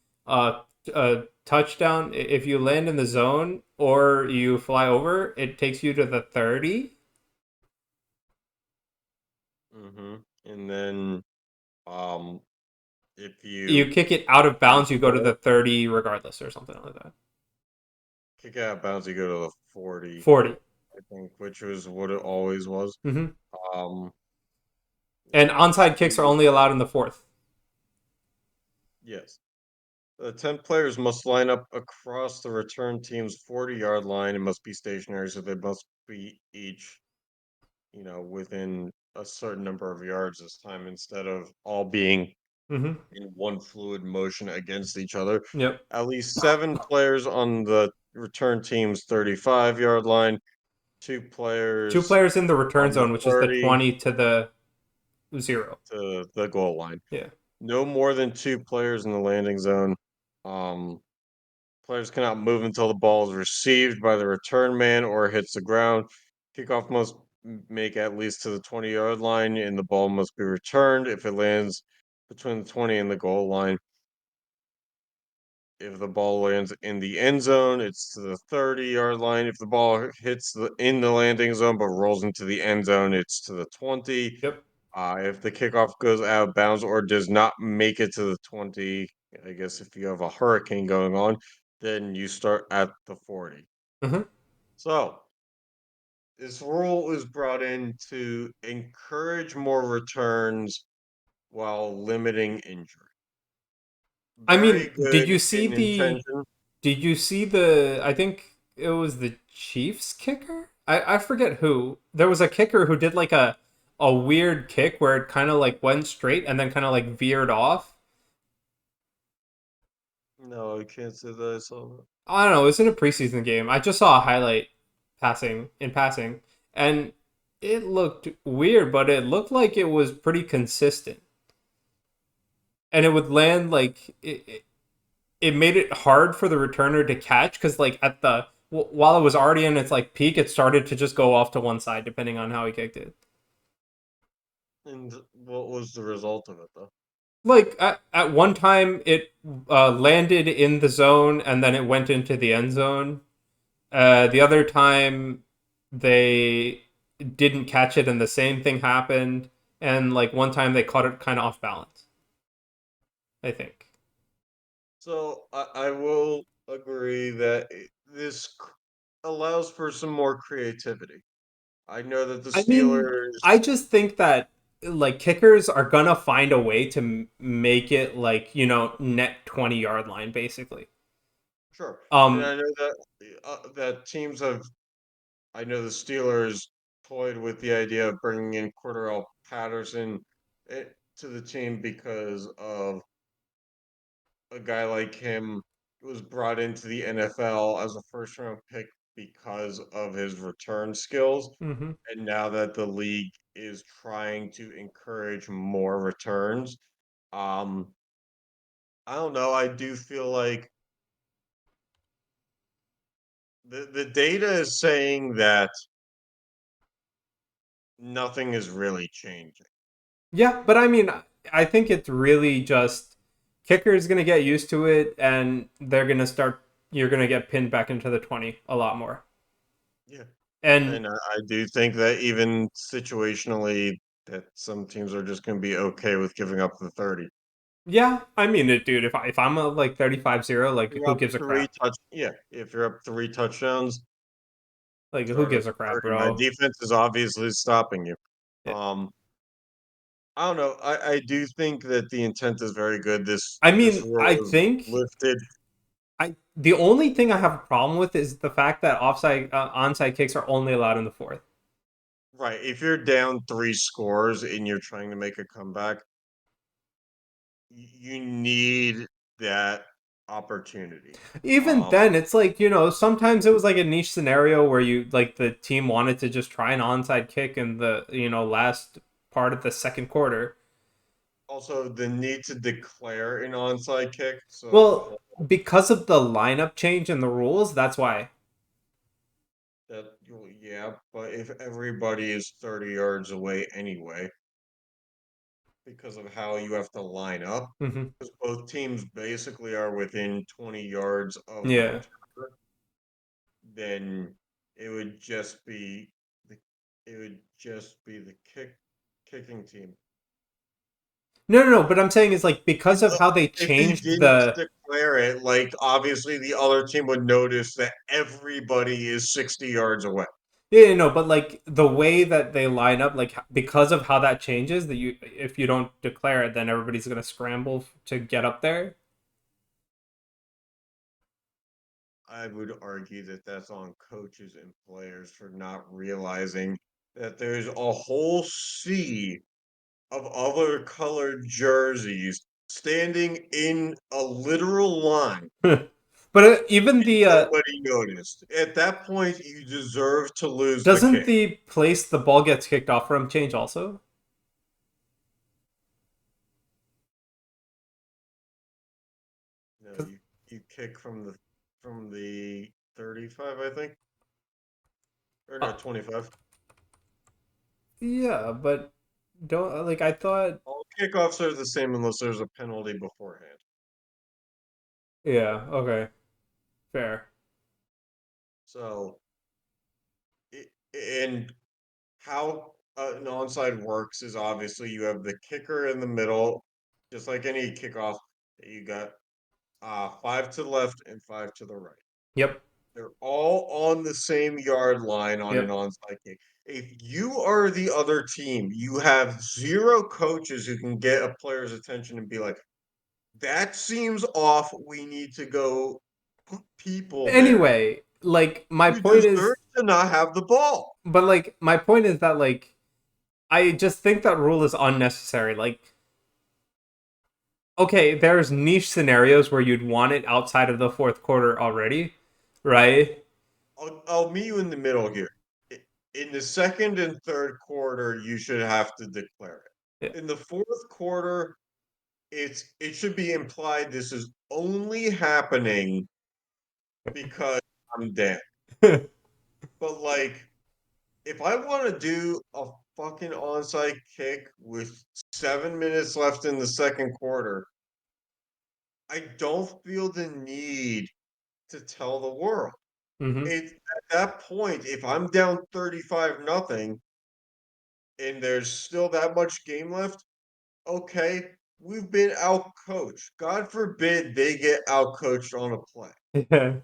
touchdown, if you land in the zone or you fly over, it takes you to the 30. Mm-hmm. And then, um, if You you kick it out of do bounds, you go to the more, 30 regardless or something like that. kick out of bounds, you go to the 40, 40. I think, which was what it always was. Mm-hmm. Um, And let's onside kicks are see. only allowed in the fourth. Yes. The 10 players must line up across the return team's 40-yard line and must be stationary, so they must be each, within a certain number of yards this time instead of all being Mm-hmm. in one fluid motion against each other. Yep. At least 7 players on the return team's 35-yard line, two Two players players in the return on the zone, which is the 30 20 to the 0. to the goal line. Yeah. No more than 2 players in the landing zone. Um, Players cannot move until the ball is received by the return man or hits the ground. Kickoff must make at least to the 20-yard line, and the ball must be returned. If it lands between the 20 and the goal line, if the ball lands in the end zone, it's to the 30-yard line. If the ball hits in the landing zone but rolls into the end zone, it's to the 20. Yep. If the kickoff goes out of bounds or does not make it to the 20, I guess if you have a hurricane going on, then you start at the 40. Mm-hmm. So, this rule was brought in to encourage more returns while limiting injury. I Very mean, good in intention. did you see the I think it was the Chiefs kicker? I forget who. There was a kicker who did like a weird kick where it kind of like went straight and then kind of like veered off. No, I can't say that I saw that. I don't know, it was in a preseason game. I just saw a highlight passing and it looked weird, but it looked like it was pretty consistent. And it would land like it made it hard for the returner to catch because like at the while it was already in its like peak, it started to just go off to one side depending on how he kicked it. And what was the result of it, though? Like at one time, it landed in the zone and then it went into the end zone. The other time, they didn't catch it and the same thing happened. And like one time, they caught it kind of off balance. I think. So I will agree that allows for some more creativity. I know that the I mean, Steelers, I just think that like kickers are gonna find a way to make it like net 20-yard line basically. sure, and Um. I know that teams have. I know the Steelers toyed with the idea of bringing in Cordell Patterson to the team because of a guy like him was brought into the NFL as a first round pick because of his return skills. Hmm. And now that the league is trying to encourage more returns, um, I don't know. I do feel like the data is saying that nothing is really changing. Yeah, but I mean, I think it's really just kicker's gonna get used to it, and they're gonna start. You're gonna get pinned back into the 20 a lot more. Yeah. And And I do think that even situationally, that some teams are just going to be okay with giving up the 30. yeah, I mean it, dude. If I'm a like 35-0, like You're who up gives a crap? yeah. If you're up 3 touchdowns, Like who start at gives a the crap, 30. My bro? defense is obviously stopping you. Yeah. Um, I don't know. I do think that the intent is very good. I This mean, rule I is think lifted. I the only thing I have a problem with is the fact that offside onside kicks are only allowed in the fourth. Right. If you're down 3 scores and you're trying to make a comeback, you need that opportunity. Even Um, then, it's like, sometimes it was like a niche scenario where you like the team wanted to just try an onside kick in the last part of the second quarter. Also, the need to declare an onside kick. So the Well, whole because of the lineup change in the rules, that's why. that yeah, but if everybody is 30 yards away anyway, because of how you have to line up, Hmm. because both teams basically are within 20 yards of the Yeah. returner, then it would just be the it would just be the kicking team. No, no, no. But I'm saying is like because of how they If you changed didn't the. declare it, like obviously the other team would notice that everybody is 60 yards away. Yeah, no, but like the way that they line up, like because of how that changes, that you if you don't declare it, then everybody's gonna scramble to get up there. I would argue that that's on coaches and players for not realizing that there's a whole sea of other colored jerseys standing in a literal line. But even the Nobody noticed. At that point, you deserve to lose the doesn't kick. the place the ball gets kicked off from change also? No, 'Cause- you kick from the 35, I think, or no, uh, 25. yeah, but don't like I thought. All kickoffs are the same unless there's a penalty beforehand. Yeah, okay, fair. So, and how an onside works is obviously you have the kicker in the middle, just like any kickoff. You got 5 to the left and 5 to the right. Yep, They're all on the same yard line on an yep. onside kick. If you are the other team, you have zero coaches who can get a player's attention and be like, that seems off. We need to go put people there. Anyway, like my You point deserve is, to not have the ball. but like my point is that like I just think that rule is unnecessary. Like, okay, there's niche scenarios where you'd want it outside of the fourth quarter already, right? I'll meet you in the middle here. In the second and third quarter, you should have to declare Yeah. it. In the fourth quarter, it should be implied this is only happening because I'm down. But like, if I want to do a fucking onside kick with 7 minutes left in the second quarter, I don't feel the need to tell the world. Hmm. It at that point, if I'm down 35 nothing and there's still that much game left, okay, we've been out coached. God forbid they get out coached on a play. Yeah.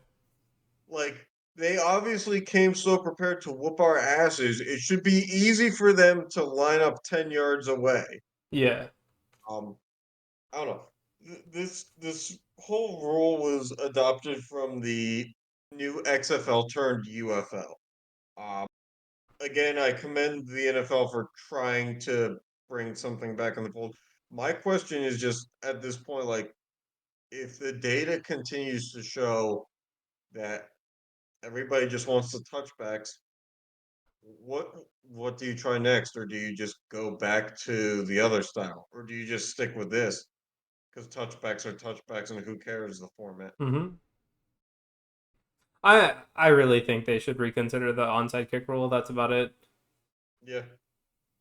Like they obviously came so prepared to whoop our asses. It should be easy for them to line up 10 yards away. Yeah. Um, I don't know. This whole rule was adopted from the new XFL turned UFL. Um, again, I commend the NFL for trying to bring something back in the fold. My question is just at this point, like, if the data continues to show that everybody just wants the touchbacks, what what do you try next, or do you just go back to the other style, or do you just stick with this? because touchbacks are touchbacks, and who cares the format? Mm-hmm. I really think they should reconsider the onside kick rule. That's about it. Yeah.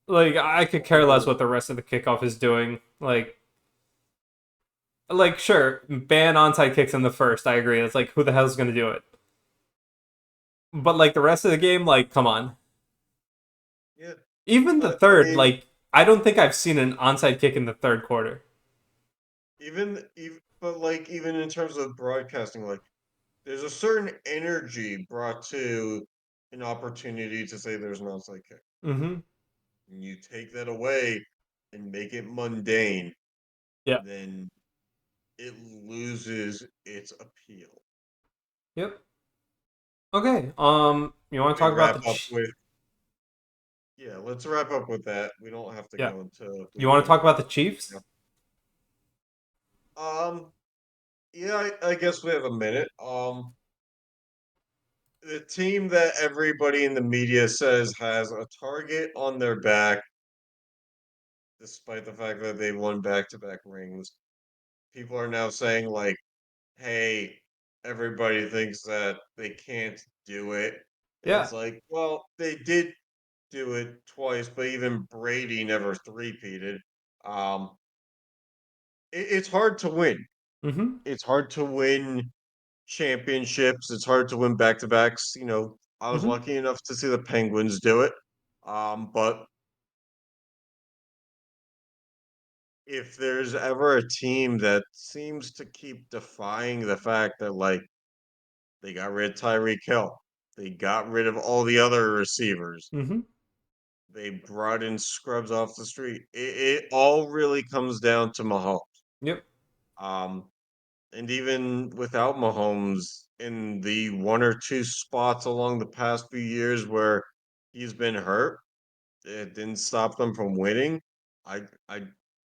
Like I could care less Or what the rest of the kickoff is doing. Like sure, ban onside kicks in the first. I agree. It's like who the hell's gonna do it? But like the rest of the game, like come on. yeah, Even the I third, mean, like I don't think I've seen an onside kick in the third quarter. even but like even in terms of broadcasting, like there's a certain energy brought to an opportunity to say there's an onside kick. Mm-hmm. And you take that away and make it mundane, Yeah. then it loses its appeal. Yep. Okay. You want to We talk about wrap the? up with Yeah, let's wrap up with that. We don't have to Yeah. go into You want to weekend talk about the football. Chiefs? Yeah. Yeah, I guess we have a minute. The team that everybody in the media says has a target on their back, despite the fact that they won back-to-back rings. People are now saying like, "Hey, everybody thinks that they can't do it." And Yeah. it's like, well, they did do it twice, but even Brady never three-peated. Um, it's hard to win. Mm-hmm. It's hard to win championships. It's hard to win back to backs. I was Mm-hmm. lucky enough to see the Penguins do it. But if there's ever a team that seems to keep defying the fact that like they got rid of Tyreek Hill, they got rid of all the other receivers, Mm-hmm. they brought in scrubs off the street. It all really comes down to Mahomes. Yep. Um, And even without Mahomes, in the one or two spots along the past few years where he's been hurt, it didn't stop them from winning. I,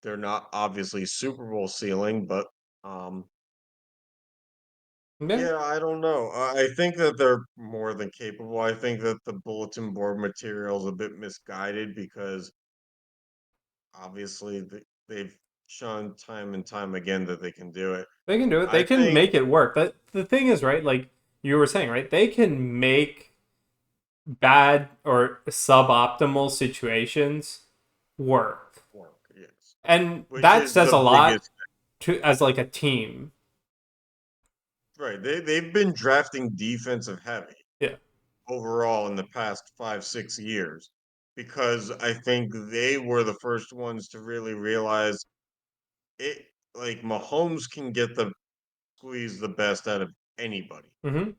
they're not obviously Super Bowl ceiling, but um, Yeah. yeah, I don't know. I think that they're more than capable. I think that the bulletin board material is a bit misguided because obviously they've shown time and time again that they can do it. They can do it. They I can think make it work. But the thing is, right? Like you were saying, right? They can make bad or suboptimal situations work, work, yes, and which that is says the a lot biggest. to as like a team. Right. They've been drafting defensive heavy Yeah. overall in the past 5, 6 years because I think they were the first ones to really realize it like Mahomes can get the squeeze the best out of anybody. Mm-hmm.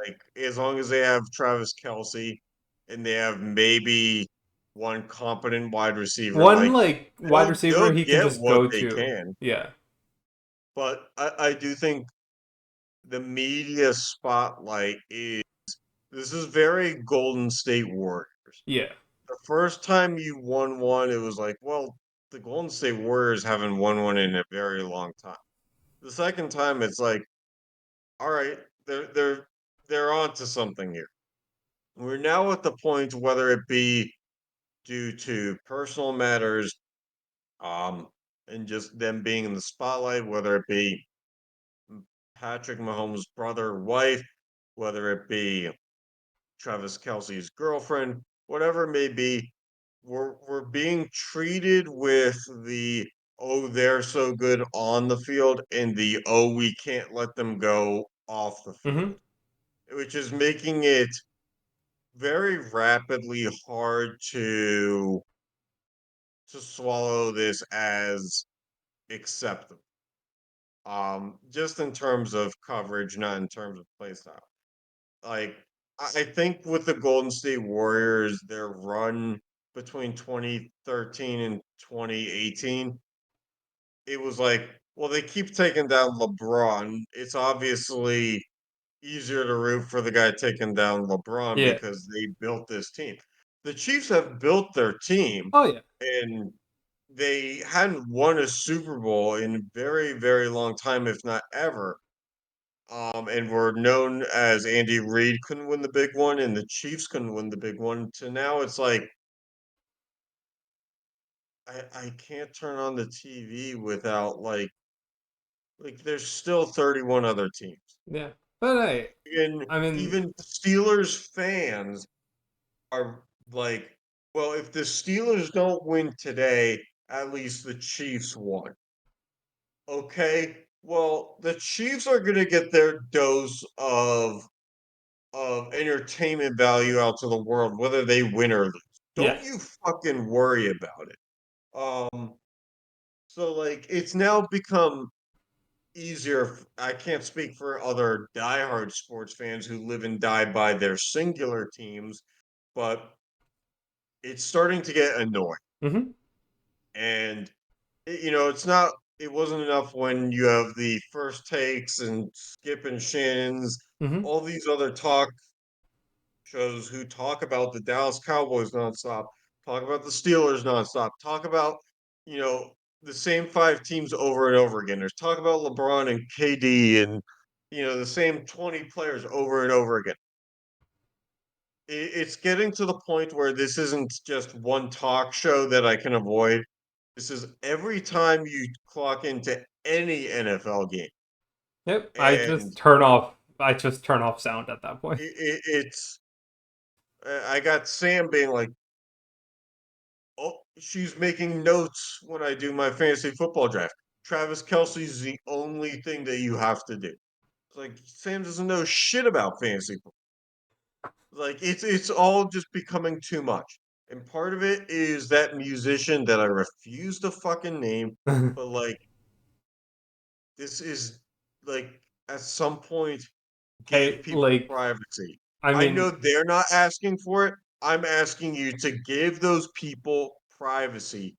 Like as long as they have Travis Kelsey and they have maybe one competent wide receiver, One like like wide they'll receiver he can get just what go they to. can. Yeah. But I do think the media spotlight is this is very Golden State Warriors. Yeah. The first time you won one, it was like, well, the Golden State Warriors haven't won one in a very long time. The second time, it's like, all right, they're on to something here. We're now at the point, whether it be due to personal matters, um, and just them being in the spotlight, whether it be Patrick Mahomes' brother or wife, whether it be Travis Kelsey's girlfriend, whatever it may be, we're being treated with the oh they're so good on the field and the oh we can't let them go off the Mm-hmm. field, which is making it very rapidly hard to swallow this as acceptable. Just in terms of coverage, not in terms of play style. Like I think with the Golden State Warriors, their run between 2013 and 2018, it was like, well, they keep taking down LeBron. It's obviously easier to root for the guy taking down LeBron Yeah. because they built this team. The Chiefs have built their team Oh yeah. and they hadn't won a Super Bowl in a very, very long time, if not ever. And were known as Andy Reid couldn't win the big one, and the Chiefs couldn't win the big one. To now, it's like I can't turn on the TV without like Like there's still 31 other teams. Yeah, but And I mean, even Steelers fans are like, well, if the Steelers don't win today, at least the Chiefs won. Okay, well, the Chiefs are going to get their dose of entertainment value out to the world, whether they win or lose. yeah. Don't you fucking worry about it. So like it's now become easier. I can't speak for other diehard sports fans who live and die by their singular teams, but it's starting to get annoying. Mm-hmm. And it's not. It wasn't enough when you have the first takes and Skip and Shannon's, Mm-hmm. all these other talk shows who talk about the Dallas Cowboys nonstop, talk about the Steelers nonstop, talk about, you know, the same five teams over and over again. There's talk about LeBron and KD and, the same 20 players over and over again. It's getting to the point where this isn't just one talk show that I can avoid. This is every time you clock into any NFL game. Yep. And I just turn off sound at that point. it's, I got Sam being like, oh, she's making notes when I do my fantasy football draft. Travis Kelsey's the only thing that you have to do. It's like Sam doesn't know shit about fantasy football. Like it's all just becoming too much. And part of it is that musician that I refuse to fucking name, but like this is like at some point Hey, give people like, privacy. I I know mean, they're not asking for it. I'm asking you to give those people privacy.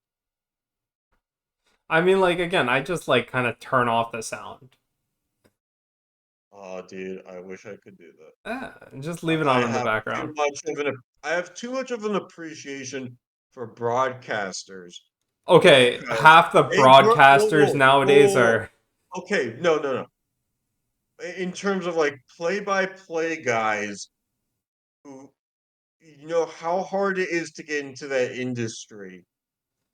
like again, I just like kind of turn off the sound. Oh, dude, I wish I could do that. Just leave it I on in the have too background. much of an I have too much of an appreciation for broadcasters Okay, because half the they grow. Whoa, broadcasters whoa, nowadays whoa, whoa. are. Okay, no, no, no. In terms of like play-by-play guys who you know how hard it is to get into that industry,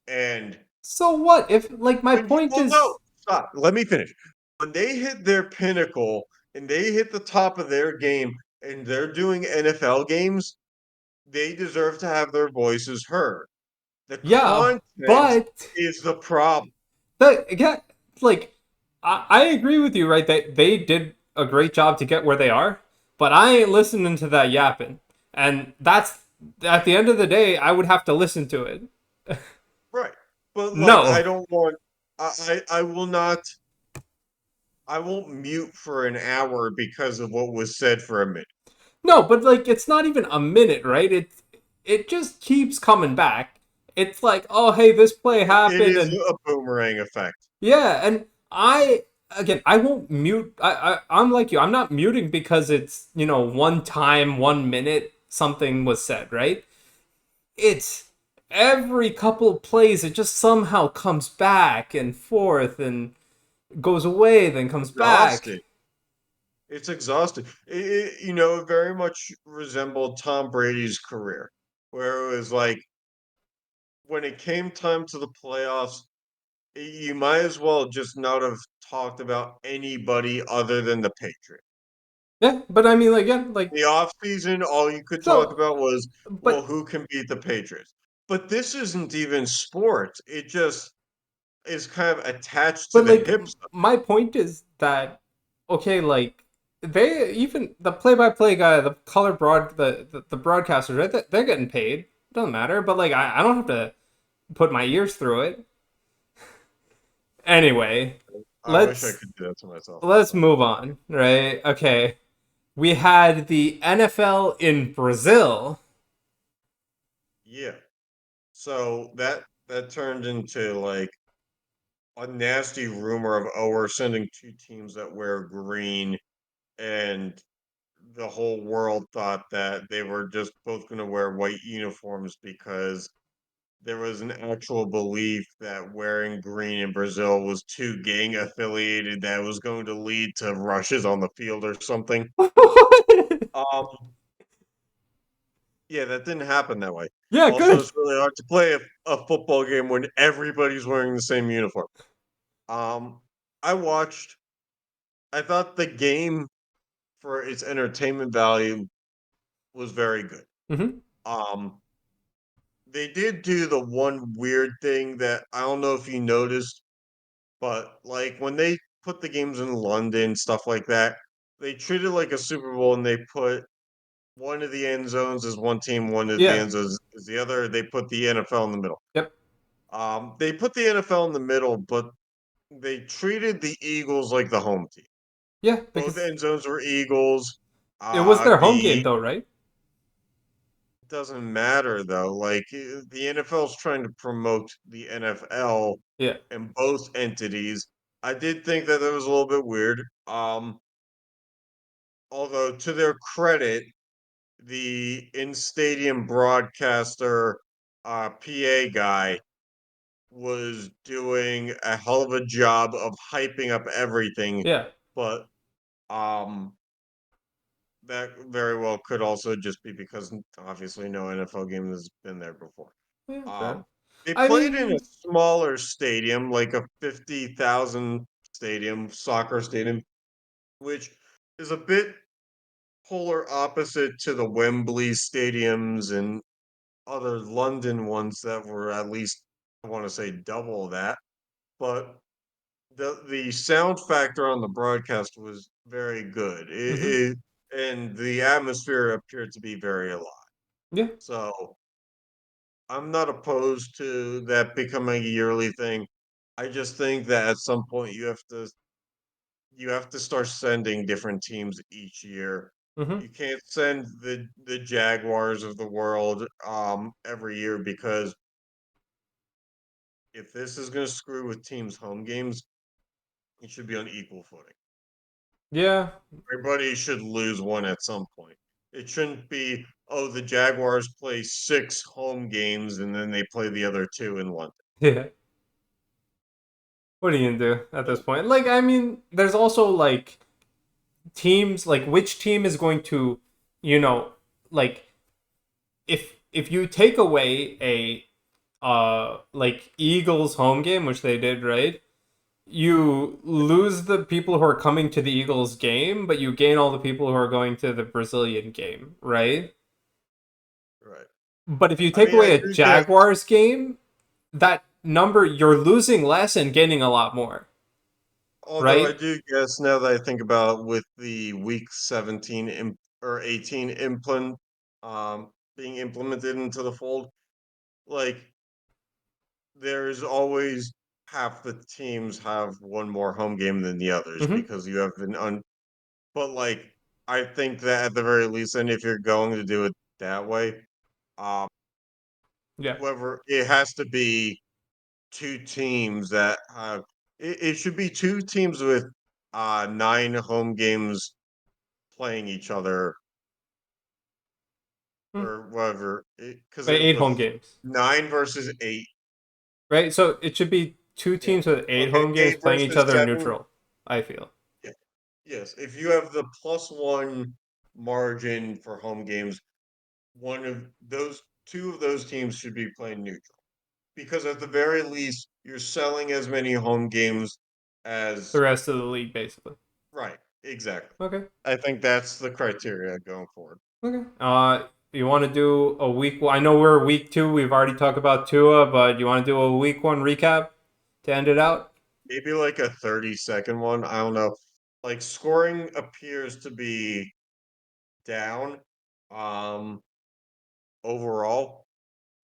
and So what? If like my point well, no, is, stop. Let me finish. When they hit their pinnacle and they hit the top of their game and they're doing NFL games, they deserve to have their voices heard. The yeah, content but is the problem. that again, like, I agree with you, right? They did a great job to get where they are, but I ain't listening to that yapping, and that's at the end of the day, I would have to listen to it. Right. But like I No, don't want I will not I won't mute for an hour because of what was said for a minute. no, but like it's not even a minute, right? It just keeps coming back. It's like, oh hey, this play It happened, is and a boomerang effect. yeah, and I won't mute. I'm like you. I'm not muting because it's one time, 1 minute something was said, right? It's every couple of plays it just somehow comes back and forth and goes away, then comes back. Exhausted. It's exhausting. It very much resembled Tom Brady's career, where it was like when it came time to the playoffs, you might as well just not have talked about anybody other than the Patriots. Yeah, but I mean, like, yeah, like The offseason, all you could talk so, about was, well, but who can beat the Patriots? But this isn't even sports. It just is kind of attached to but the like hips. my point is that okay, like they even the play-by-play guy, the color the broadcasters, right? They're getting paid. Doesn't matter, but like I don't have to put my ears through it. Anyway, I wish I let's could do that to myself. let's move on, right? Okay. We had the NFL in Brazil. Yeah. So that turned into like a nasty rumor of, oh, we're sending two teams that wear green, and the whole world thought that they were just both going to wear white uniforms because there was an actual belief that wearing green in Brazil was too gang affiliated, that was going to lead to rushes on the field or something. Um, yeah, that didn't happen that way. Yeah, Also, good. it's really hard to play a football game when everybody's wearing the same uniform. Um, I watched I thought the game for its entertainment value was very good. Mm-hmm. Um, they did do the one weird thing that I don't know if you noticed, but like when they put the games in London, stuff like that, they treat it like a Super Bowl and they put one of the end zones is one team, one of the Yeah. end zones is the other. They put the NFL in the middle. Yep. They put the NFL in the middle, but they treated the Eagles like the home team. Yeah, Both because end zones were Eagles. it was their home game The though, right? doesn't matter though. Like the NFL is trying to promote the NFL Yeah. and both entities. I did think that was a little bit weird. Although to their credit, the in-stadium broadcaster, PA guy, was doing a hell of a job of hyping up everything. Yeah. But um, that very well could also just be because obviously no NFL game has been there before. Yeah, fair. Um, they I played in a mean, smaller stadium, like a 50,000 stadium, soccer stadium, which is a bit polar opposite to the Wembley stadiums and other London ones that were at least, I want to say, double that. But the sound factor on the broadcast was very good. mhm. And the atmosphere appeared to be very alive. Yeah. So I'm not opposed to that becoming a yearly thing. I just think that at some point you have to start sending different teams each year. Mhm. You can't send the Jaguars of the world every year because if this is going to screw with teams' home games, it should be on equal footing. Yeah. Everybody should lose one at some point. It shouldn't be, oh, the Jaguars play 6 home games and then they play the other two in London. Yeah. What are you gonna do at this So, point? Like, I mean, there's also like teams, like which team is going to, you know, like if you take away a like Eagles home game, which they did, right? You lose the people who are coming to the Eagles game, but you gain all the people who are going to the Brazilian game, right? right. But if you I take mean, I away a do guess, Jaguars game, that number you're losing less and gaining a lot more, although I right? do guess now that I think about with the week 17 or 18 being implemented into the fold, like there's always half the teams have one more home game than the others Mm-hmm. because you have but like I think that at the very least, and if you're going to do it that way, um, Yeah. whoever it has to be two teams that have it should be two teams with 9 home games playing each other Hmm. or whatever because Wait, it, eight the home games, 9 versus 8. right? So it should be two Yeah. teams with eight Okay, home games eight playing each versus other seven. neutral. I feel. Yeah. Yes, if you have the +1 margin for home games, one of those two of those teams should be playing neutral because at the very least you're selling as many home games The as rest of the league, basically. right. Exactly. Okay. I think that's the criteria going forward. Okay. You want to do a week? I know we're week two. We've already talked about Tua, but you want to do a week one recap to end it out? Maybe like a 30-second one. I don't know. Like scoring appears to be down um overall,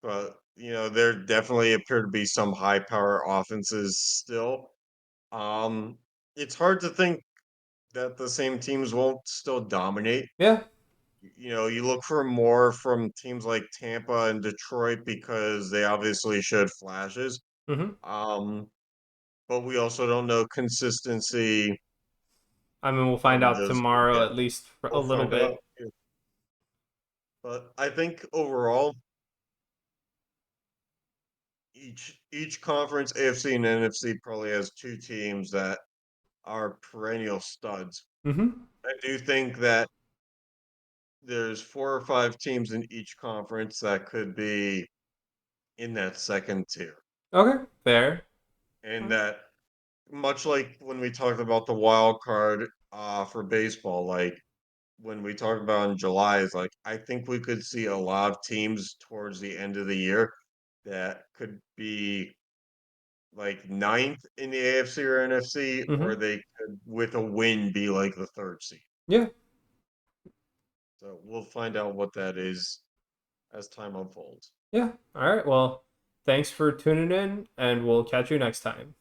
but there definitely appear to be some high power offenses still. Um it's hard to think that the same teams won't still dominate. Yeah. You look for more from teams like Tampa and Detroit because they obviously showed flashes. Mm-hmm. Um but we also don't know consistency I mean, we'll find from out those games tomorrow yet. at least for a We'll little find out. bit. Yeah. But I think overall, each conference, AFC and NFC, probably has two teams that are perennial studs. Mm-hmm. I do think that there's 4 or 5 teams in each conference that could be in that second tier, Okay. Fair. and that much like when we talked about the wild card for baseball, like when we talked about in July, is like I think we could see a lot of teams towards the end of the year that could be like ninth in the AFC or NFC, or Mm-hmm. they could, with a win, be like the third seed. Yeah. So we'll find out what that is as time unfolds. Yeah. All right. Well, thanks for tuning in, and we'll catch you next time.